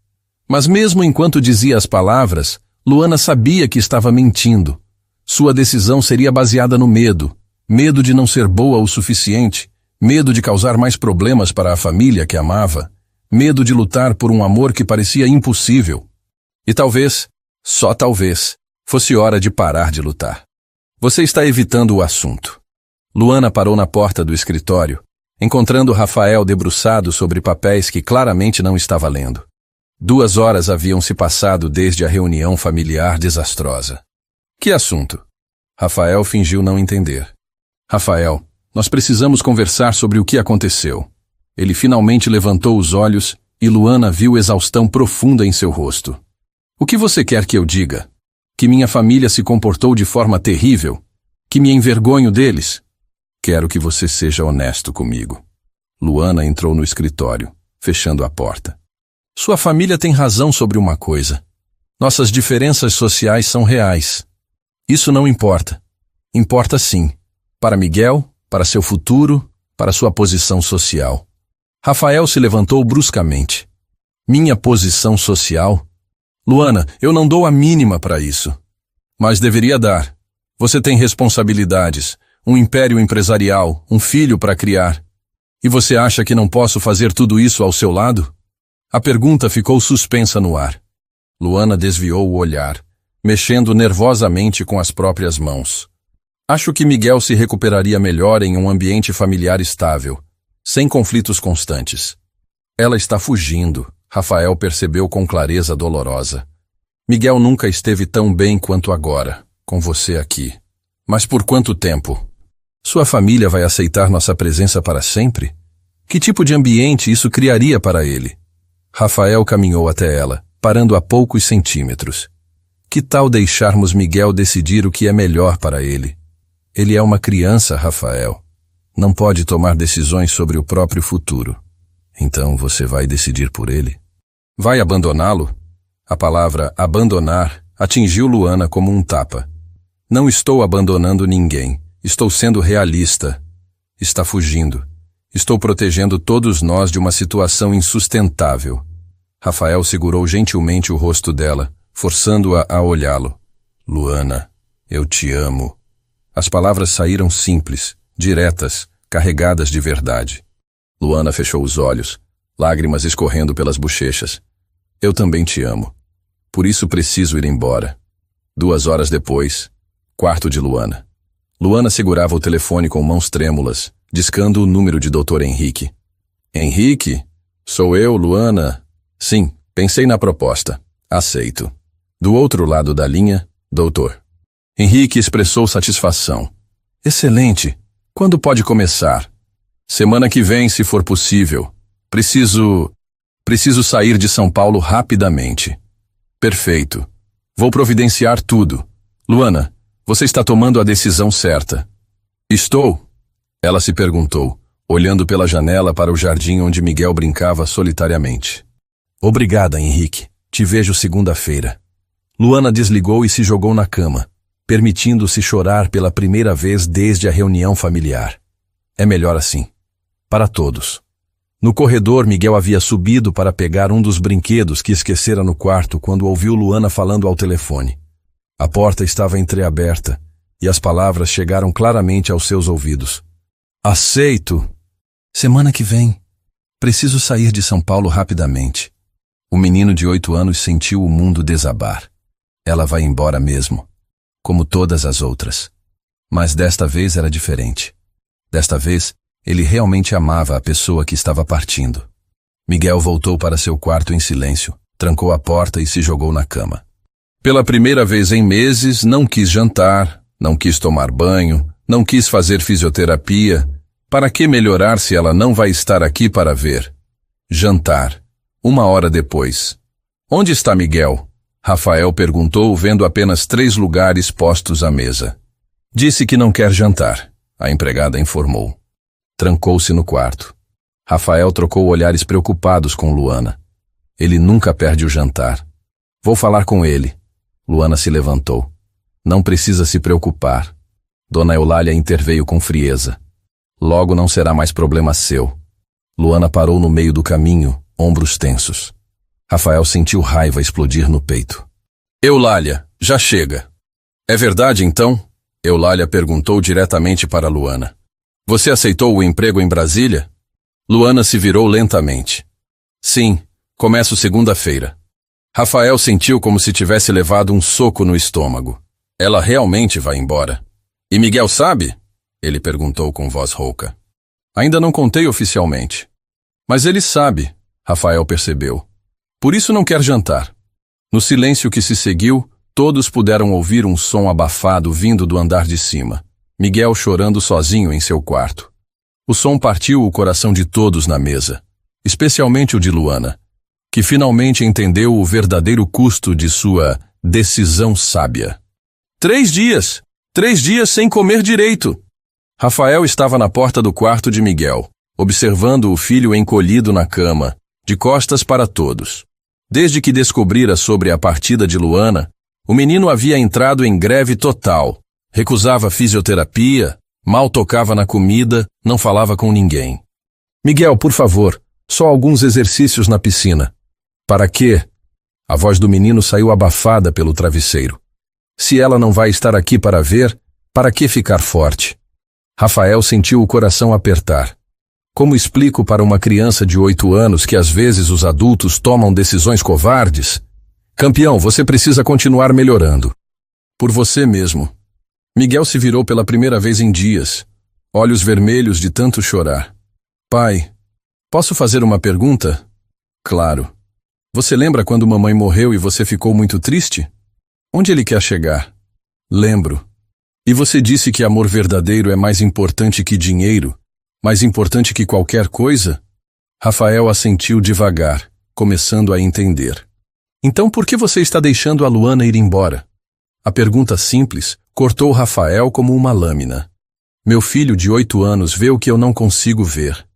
Mas mesmo enquanto dizia as palavras, Luana sabia que estava mentindo. Sua decisão seria baseada no medo. Medo de não ser boa o suficiente, medo de causar mais problemas para a família que amava, medo de lutar por um amor que parecia impossível. E talvez, só talvez, fosse hora de parar de lutar. Você está evitando o assunto. Luana parou na porta do escritório, encontrando Rafael debruçado sobre papéis que claramente não estava lendo. 2 horas haviam se passado desde a reunião familiar desastrosa. Que assunto? Rafael fingiu não entender. Rafael, nós precisamos conversar sobre o que aconteceu. Ele finalmente levantou os olhos e Luana viu exaustão profunda em seu rosto. O que você quer que eu diga? Que minha família se comportou de forma terrível? Que me envergonho deles? Quero que você seja honesto comigo. Luana entrou no escritório, fechando a porta. Sua família tem razão sobre uma coisa. Nossas diferenças sociais são reais. Isso não importa. Importa sim. Para Miguel, para seu futuro, para sua posição social. Rafael se levantou bruscamente. Minha posição social? Luana, eu não dou a mínima para isso. Mas deveria dar. Você tem responsabilidades, um império empresarial, um filho para criar. E você acha que não posso fazer tudo isso ao seu lado? A pergunta ficou suspensa no ar. Luana desviou o olhar, mexendo nervosamente com as próprias mãos. Acho que Miguel se recuperaria melhor em um ambiente familiar estável, sem conflitos constantes. Ela está fugindo, Rafael percebeu com clareza dolorosa. Miguel nunca esteve tão bem quanto agora, com você aqui. Mas por quanto tempo? Sua família vai aceitar nossa presença para sempre? Que tipo de ambiente isso criaria para ele? Rafael caminhou até ela, parando a poucos centímetros. Que tal deixarmos Miguel decidir o que é melhor para ele? Ele é uma criança, Rafael. Não pode tomar decisões sobre o próprio futuro. Então você vai decidir por ele? Vai abandoná-lo? A palavra abandonar atingiu Luana como um tapa. Não estou abandonando ninguém. Estou sendo realista. Está fugindo. Estou protegendo todos nós de uma situação insustentável. Rafael segurou gentilmente o rosto dela, forçando-a a olhá-lo. Luana, eu te amo. As palavras saíram simples, diretas, carregadas de verdade. Luana fechou os olhos, lágrimas escorrendo pelas bochechas. Eu também te amo. Por isso preciso ir embora. 2 horas depois, quarto de Luana. Luana segurava o telefone com mãos trêmulas, discando o número de Dr. Henrique. Henrique? Sou eu, Luana? Sim, pensei na proposta. Aceito. Do outro lado da linha, doutor. Henrique expressou satisfação. Excelente. Quando pode começar? Semana que vem, se for possível. Preciso sair de São Paulo rapidamente. Perfeito. Vou providenciar tudo. Luana, você está tomando a decisão certa. Estou? Ela se perguntou, olhando pela janela para o jardim onde Miguel brincava solitariamente. Obrigada, Henrique. Te vejo segunda-feira. Luana desligou e se jogou na cama, permitindo-se chorar pela primeira vez desde a reunião familiar. É melhor assim. Para todos. No corredor, Miguel havia subido para pegar um dos brinquedos que esquecera no quarto quando ouviu Luana falando ao telefone. A porta estava entreaberta e as palavras chegaram claramente aos seus ouvidos. Aceito. Semana que vem. Preciso sair de São Paulo rapidamente. O menino de 8 anos sentiu o mundo desabar. Ela vai embora mesmo, como todas as outras. Mas desta vez era diferente. Desta vez, ele realmente amava a pessoa que estava partindo. Miguel voltou para seu quarto em silêncio, trancou a porta e se jogou na cama. Pela primeira vez em meses, não quis jantar, não quis tomar banho, não quis fazer fisioterapia. Para que melhorar se ela não vai estar aqui para ver? Jantar. 1 hora depois. Onde está Miguel? Rafael perguntou, vendo apenas 3 lugares postos à mesa. Disse que não quer jantar, a empregada informou. Trancou-se no quarto. Rafael trocou olhares preocupados com Luana. Ele nunca perde o jantar. Vou falar com ele. Luana se levantou. Não precisa se preocupar. Dona Eulália interveio com frieza. Logo não será mais problema seu. Luana parou no meio do caminho, ombros tensos. Rafael sentiu raiva explodir no peito. Eulália, já chega. É verdade então? Eulália perguntou diretamente para Luana. Você aceitou o emprego em Brasília? Luana se virou lentamente. Sim, começo segunda-feira. Rafael sentiu como se tivesse levado um soco no estômago. Ela realmente vai embora. E Miguel sabe? Ele perguntou com voz rouca. Ainda não contei oficialmente. Mas ele sabe, Rafael percebeu. Por isso não quer jantar. No silêncio que se seguiu, todos puderam ouvir um som abafado vindo do andar de cima. Miguel chorando sozinho em seu quarto. O som partiu o coração de todos na mesa, especialmente o de Luana, que finalmente entendeu o verdadeiro custo de sua decisão sábia. 3 dias! 3 dias sem comer direito! Rafael estava na porta do quarto de Miguel, observando o filho encolhido na cama, de costas para todos. Desde que descobrira sobre a partida de Luana, o menino havia entrado em greve total. Recusava fisioterapia, mal tocava na comida, não falava com ninguém. Miguel, por favor, só alguns exercícios na piscina. Para quê? A voz do menino saiu abafada pelo travesseiro. Se ela não vai estar aqui para ver, para que ficar forte? Rafael sentiu o coração apertar. Como explico para uma criança de 8 anos que às vezes os adultos tomam decisões covardes? Campeão, você precisa continuar melhorando. Por você mesmo. Miguel se virou pela primeira vez em dias, olhos vermelhos de tanto chorar. Pai, posso fazer uma pergunta? Claro. Você lembra quando mamãe morreu e você ficou muito triste? Onde ele quer chegar? Lembro. E você disse que amor verdadeiro é mais importante que dinheiro, mais importante que qualquer coisa? Rafael assentiu devagar, começando a entender. Então por que você está deixando a Luana ir embora? A pergunta simples cortou Rafael como uma lâmina. Meu filho de 8 anos vê o que eu não consigo ver.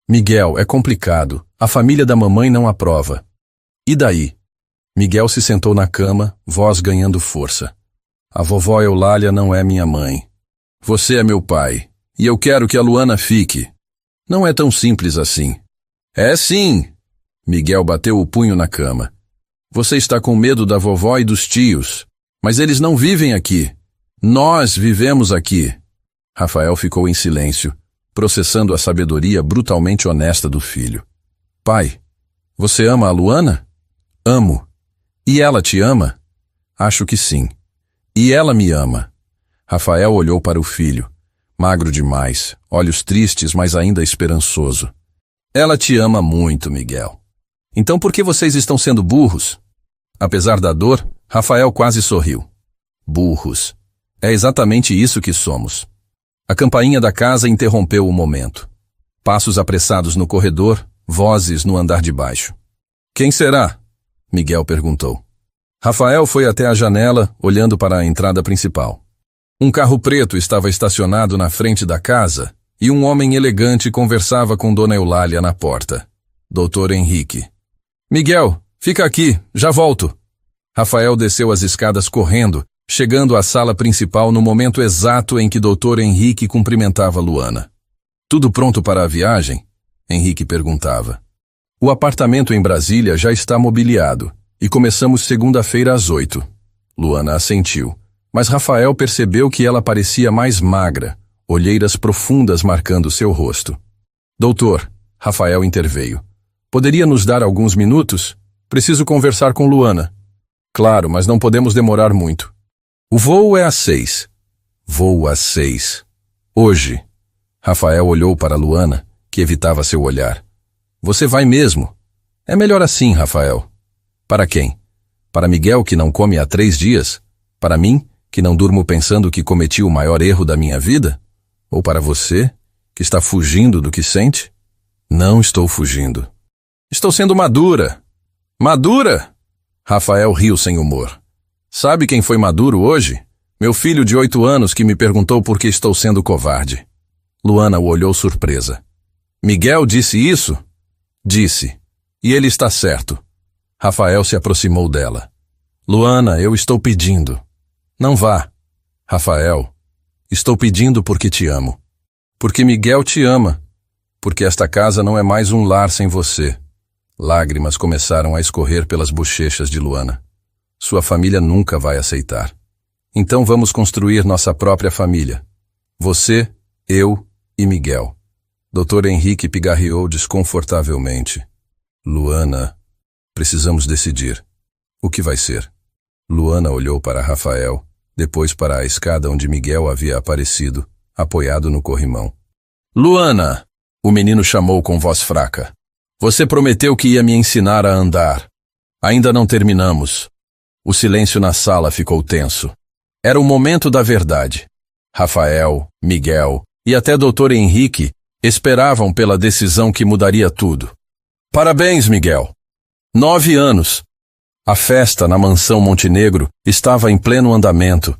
Miguel, é complicado. A família da mamãe não aprova. E daí? Miguel se sentou na cama, voz ganhando força. A vovó Eulália não é minha mãe. Você é meu pai, e eu quero que a Luana fique. Não é tão simples assim. É sim! Miguel bateu o punho na cama. Você está com medo da vovó e dos tios, mas eles não vivem aqui. Nós vivemos aqui. Rafael ficou em silêncio, processando a sabedoria brutalmente honesta do filho. Pai, você ama a Luana? Amo. E ela te ama? Acho que sim. E ela me ama. Rafael olhou para o filho, magro demais, olhos tristes, mas ainda esperançoso. Ela te ama muito, Miguel. Então por que vocês estão sendo burros? Apesar da dor, Rafael quase sorriu. Burros. É exatamente isso que somos. A campainha da casa interrompeu o momento. Passos apressados no corredor, vozes no andar de baixo. Quem será? Miguel perguntou. Rafael foi até a janela, olhando para a entrada principal. Um carro preto estava estacionado na frente da casa e um homem elegante conversava com Dona Eulália na porta. Dr. Henrique. Miguel, fica aqui, já volto. Rafael desceu as escadas correndo, chegando à sala principal no momento exato em que Dr. Henrique cumprimentava Luana. Tudo pronto para a viagem? Henrique perguntava. O apartamento em Brasília já está mobiliado e começamos segunda-feira às 8. Luana assentiu, mas Rafael percebeu que ela parecia mais magra, olheiras profundas marcando seu rosto. Doutor, Rafael interveio. Poderia nos dar alguns minutos? Preciso conversar com Luana. Claro, mas não podemos demorar muito. O voo é às 6. Voo às 6. Hoje. Rafael olhou para Luana, que evitava seu olhar. Você vai mesmo? É melhor assim, Rafael. Para quem? Para Miguel, que não come há 3 dias? Para mim, que não durmo pensando que cometi o maior erro da minha vida? Ou para você, que está fugindo do que sente? Não estou fugindo. Estou sendo madura. Madura? Rafael riu sem humor. Sabe quem foi maduro hoje? Meu filho de 8 anos que me perguntou por que estou sendo covarde. Luana o olhou surpresa. Miguel disse isso? Disse. E ele está certo. Rafael se aproximou dela. Luana, eu estou pedindo. Não vá. Rafael, estou pedindo porque te amo. Porque Miguel te ama. Porque esta casa não é mais um lar sem você. Lágrimas começaram a escorrer pelas bochechas de Luana. Sua família nunca vai aceitar. Então vamos construir nossa própria família. Você, eu e Miguel. Dr. Henrique pigarreou desconfortavelmente. Luana, precisamos decidir. O que vai ser? Luana olhou para Rafael, depois para a escada onde Miguel havia aparecido, apoiado no corrimão. Luana! O menino chamou com voz fraca. Você prometeu que ia me ensinar a andar. Ainda não terminamos. O silêncio na sala ficou tenso. Era o momento da verdade. Rafael, Miguel e até Dr. Henrique esperavam pela decisão que mudaria tudo. Parabéns, Miguel. 9 anos. A festa na mansão Montenegro estava em pleno andamento.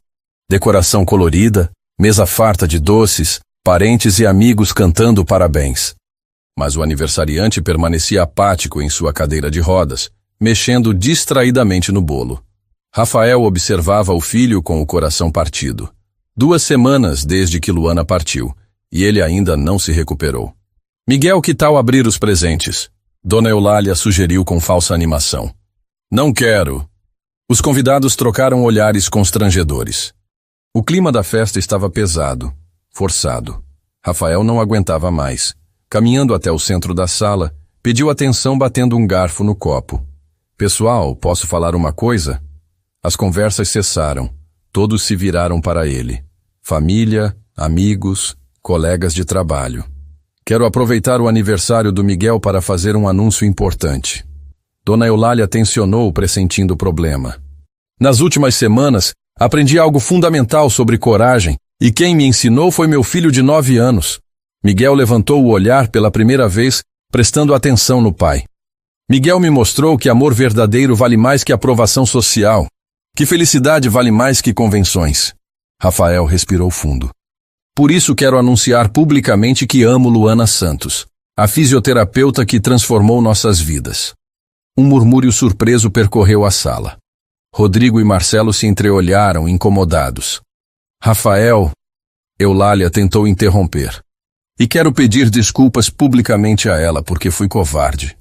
Decoração colorida, mesa farta de doces, parentes e amigos cantando parabéns. Mas o aniversariante permanecia apático em sua cadeira de rodas, mexendo distraidamente no bolo. Rafael observava o filho com o coração partido. 2 semanas desde que Luana partiu, e ele ainda não se recuperou. Miguel, que tal abrir os presentes? Dona Eulália sugeriu com falsa animação. Não quero. Os convidados trocaram olhares constrangedores. O clima da festa estava pesado, forçado. Rafael não aguentava mais. Caminhando até o centro da sala, pediu atenção batendo um garfo no copo. Pessoal, posso falar uma coisa? As conversas cessaram. Todos se viraram para ele. Família, amigos, colegas de trabalho. Quero aproveitar o aniversário do Miguel para fazer um anúncio importante. Dona Eulália tensionou, pressentindo o problema. Nas últimas semanas, aprendi algo fundamental sobre coragem, e quem me ensinou foi meu filho de 9 anos. Miguel levantou o olhar pela primeira vez, prestando atenção no pai. Miguel me mostrou que amor verdadeiro vale mais que aprovação social, que felicidade vale mais que convenções. Rafael respirou fundo. Por isso quero anunciar publicamente que amo Luana Santos, a fisioterapeuta que transformou nossas vidas. Um murmúrio surpreso percorreu a sala. Rodrigo e Marcelo se entreolharam, incomodados. Rafael, Eulália tentou interromper. E quero pedir desculpas publicamente a ela, porque fui covarde.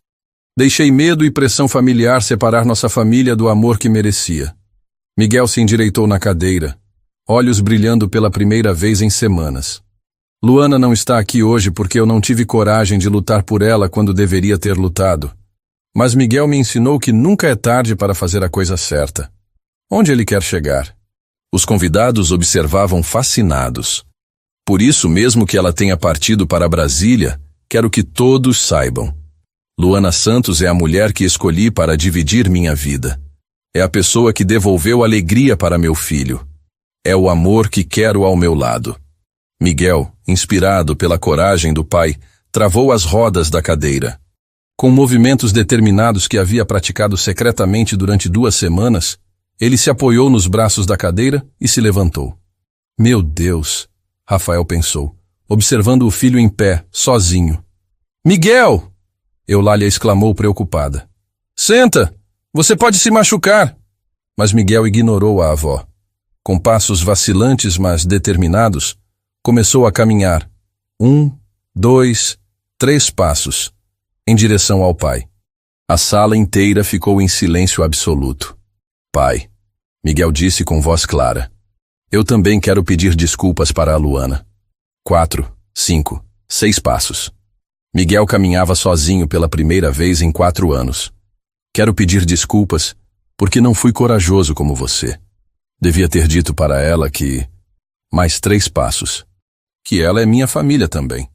Deixei medo e pressão familiar separar nossa família do amor que merecia. Miguel se endireitou na cadeira, olhos brilhando pela primeira vez em semanas. Luana não está aqui hoje porque eu não tive coragem de lutar por ela quando deveria ter lutado. Mas Miguel me ensinou que nunca é tarde para fazer a coisa certa. Onde ele quer chegar? Os convidados observavam fascinados. Por isso, mesmo que ela tenha partido para Brasília, quero que todos saibam. Luana Santos é a mulher que escolhi para dividir minha vida. É a pessoa que devolveu alegria para meu filho. É o amor que quero ao meu lado. Miguel, inspirado pela coragem do pai, travou as rodas da cadeira. Com movimentos determinados que havia praticado secretamente durante 2 semanas, ele se apoiou nos braços da cadeira e se levantou. Meu Deus, Rafael pensou, observando o filho em pé, sozinho. Miguel! Eulália exclamou preocupada. Senta! Você pode se machucar! Mas Miguel ignorou a avó. Com passos vacilantes, mas determinados, começou a caminhar. 1, 2, 3 passos, em direção ao pai. A sala inteira ficou em silêncio absoluto. Pai, Miguel disse com voz clara. Eu também quero pedir desculpas para a Luana. 4, 5, 6 passos. Miguel caminhava sozinho pela primeira vez em 4 anos. Quero pedir desculpas, porque não fui corajoso como você. Devia ter dito para ela que... Mais 3 passos. Que ela é minha família também.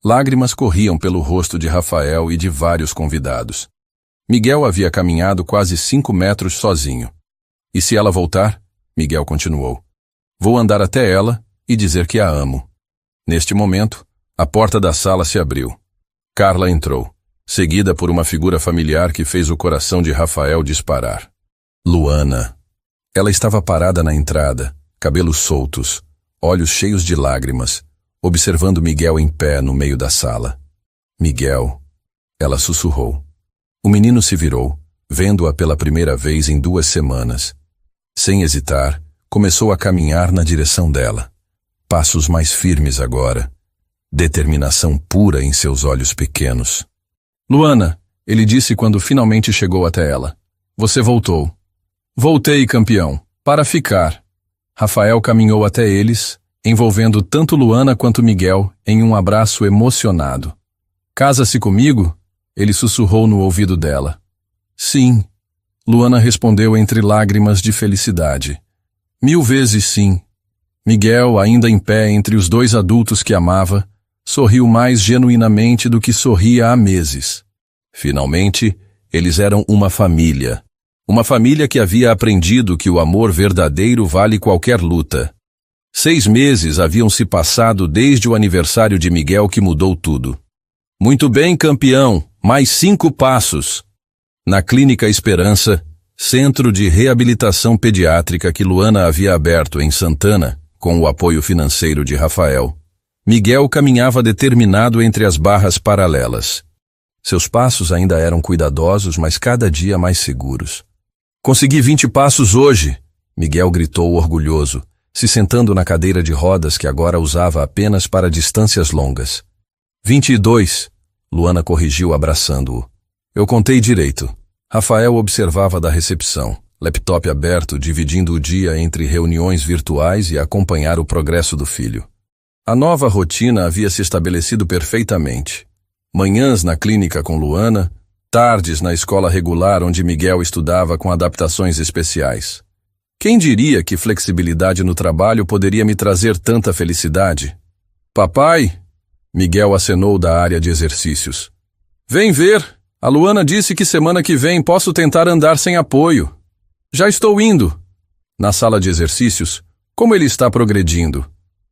Lágrimas corriam pelo rosto de Rafael e de vários convidados. Miguel havia caminhado quase 5 metros sozinho. E se ela voltar? Miguel continuou. Vou andar até ela e dizer que a amo. Neste momento, a porta da sala se abriu. Carla entrou, seguida por uma figura familiar que fez o coração de Rafael disparar. Luana. Ela estava parada na entrada, cabelos soltos, olhos cheios de lágrimas, observando Miguel em pé no meio da sala. Miguel. Ela sussurrou. O menino se virou, vendo-a pela primeira vez em 2 semanas. Sem hesitar, começou a caminhar na direção dela. Passos mais firmes agora. Determinação pura em seus olhos pequenos. Luana, ele disse quando finalmente chegou até ela. Você voltou. Voltei, campeão. Para ficar. Rafael caminhou até eles, envolvendo tanto Luana quanto Miguel em um abraço emocionado. Casa-se comigo? Ele sussurrou no ouvido dela. Sim. Luana respondeu entre lágrimas de felicidade. 1000 vezes sim. Miguel, ainda em pé entre os 2 adultos que amava, sorriu mais genuinamente do que sorria há meses. Finalmente, eles eram uma família. Uma família que havia aprendido que o amor verdadeiro vale qualquer luta. 6 meses haviam se passado desde o aniversário de Miguel que mudou tudo. Muito bem, campeão. Mais 5 passos. Na Clínica Esperança, centro de reabilitação pediátrica que Luana havia aberto em Santana, com o apoio financeiro de Rafael, Miguel caminhava determinado entre as barras paralelas. Seus passos ainda eram cuidadosos, mas cada dia mais seguros. Consegui 20 passos hoje, Miguel gritou orgulhoso, se sentando na cadeira de rodas que agora usava apenas para distâncias longas. 22, Luana corrigiu abraçando-o. Eu contei direito. Rafael observava da recepção, laptop aberto, dividindo o dia entre reuniões virtuais e acompanhar o progresso do filho. A nova rotina havia se estabelecido perfeitamente. Manhãs na clínica com Luana, tardes na escola regular onde Miguel estudava com adaptações especiais. Quem diria que flexibilidade no trabalho poderia me trazer tanta felicidade? Papai, Miguel acenou da área de exercícios. Vem ver, A Luana disse que semana que vem posso tentar andar sem apoio. Já estou indo. Na sala de exercícios, como ele está progredindo?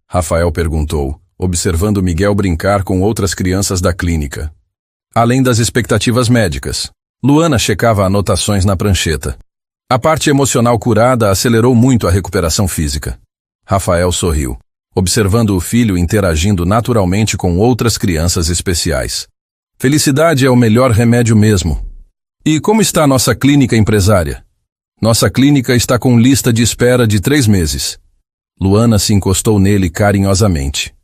Rafael perguntou, observando Miguel brincar com outras crianças da clínica. Além das expectativas médicas, Luana checava anotações na prancheta. A parte emocional curada acelerou muito a recuperação física. Rafael sorriu, observando o filho interagindo naturalmente com outras crianças especiais. Felicidade é o melhor remédio mesmo. E como está a nossa clínica empresária? Nossa clínica está com lista de espera de 3 meses. Luana se encostou nele carinhosamente.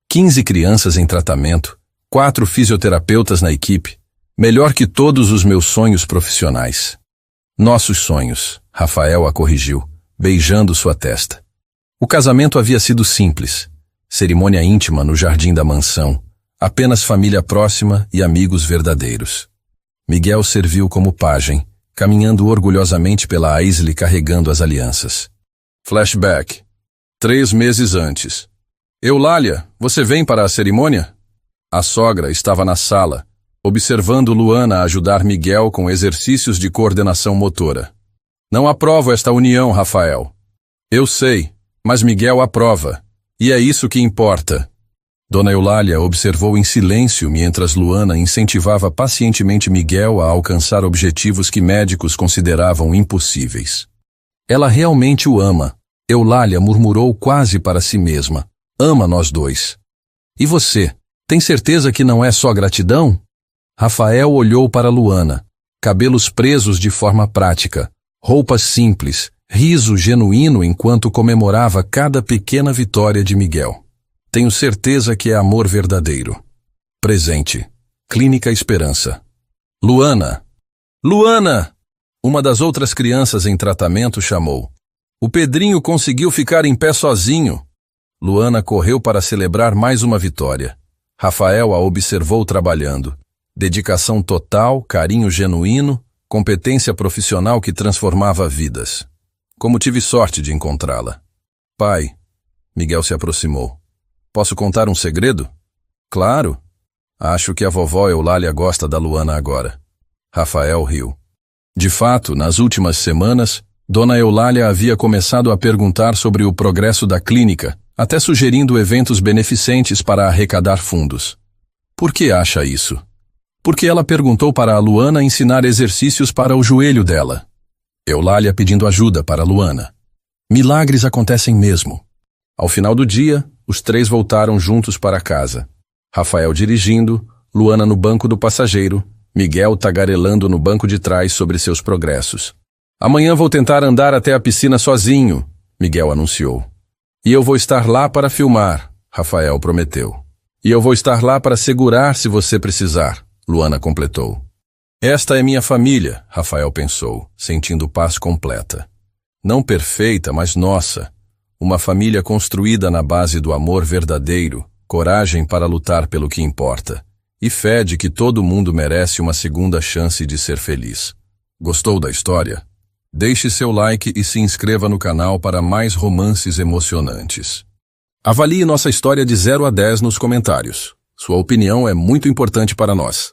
15 crianças em tratamento, 4 fisioterapeutas na equipe, melhor que todos os meus sonhos profissionais. Nossos sonhos, Rafael a corrigiu, beijando sua testa. O casamento havia sido simples, cerimônia íntima no jardim da mansão, apenas família próxima e amigos verdadeiros. Miguel serviu como pajem, caminhando orgulhosamente pela Aisley carregando as alianças. Flashback. 3 meses antes. Eulália, você vem para a cerimônia? A sogra estava na sala, observando Luana ajudar Miguel com exercícios de coordenação motora. Não aprovo esta união, Rafael. Eu sei, mas Miguel aprova, e é isso que importa. Dona Eulália observou em silêncio mientras Luana incentivava pacientemente Miguel a alcançar objetivos que médicos consideravam impossíveis. Ela realmente o ama, Eulália murmurou quase para si mesma. Ama nós dois. E você, tem certeza que não é só gratidão? Rafael olhou para Luana, cabelos presos de forma prática, roupas simples, riso genuíno enquanto comemorava cada pequena vitória de Miguel. Tenho certeza que é amor verdadeiro. Presente. Clínica Esperança. Luana! Luana! Uma das outras crianças em tratamento chamou. O Pedrinho conseguiu ficar em pé sozinho. Luana correu para celebrar mais uma vitória. Rafael a observou trabalhando. Dedicação total, carinho genuíno, competência profissional que transformava vidas. Como tive sorte de encontrá-la. Pai, Miguel se aproximou. Posso contar um segredo? Claro. Acho que a vovó Eulália gosta da Luana agora. Rafael riu. De fato, nas últimas semanas, Dona Eulália havia começado a perguntar sobre o progresso da clínica, até sugerindo eventos beneficentes para arrecadar fundos. Por que acha isso? Porque ela perguntou para a Luana ensinar exercícios para o joelho dela. Eulália pedindo ajuda para a Luana. Milagres acontecem mesmo. Ao final do dia, os 3 voltaram juntos para casa. Rafael dirigindo, Luana no banco do passageiro, Miguel tagarelando no banco de trás sobre seus progressos. Amanhã vou tentar andar até a piscina sozinho, Miguel anunciou. E eu vou estar lá para filmar, Rafael prometeu. E eu vou estar lá para segurar se você precisar, Luana completou. Esta é minha família, Rafael pensou, sentindo paz completa. Não perfeita, mas nossa. Uma família construída na base do amor verdadeiro, coragem para lutar pelo que importa, e fé de que todo mundo merece uma segunda chance de ser feliz. Gostou da história? Deixe seu like e se inscreva no canal para mais romances emocionantes. Avalie nossa história de 0 a 10 nos comentários. Sua opinião é muito importante para nós.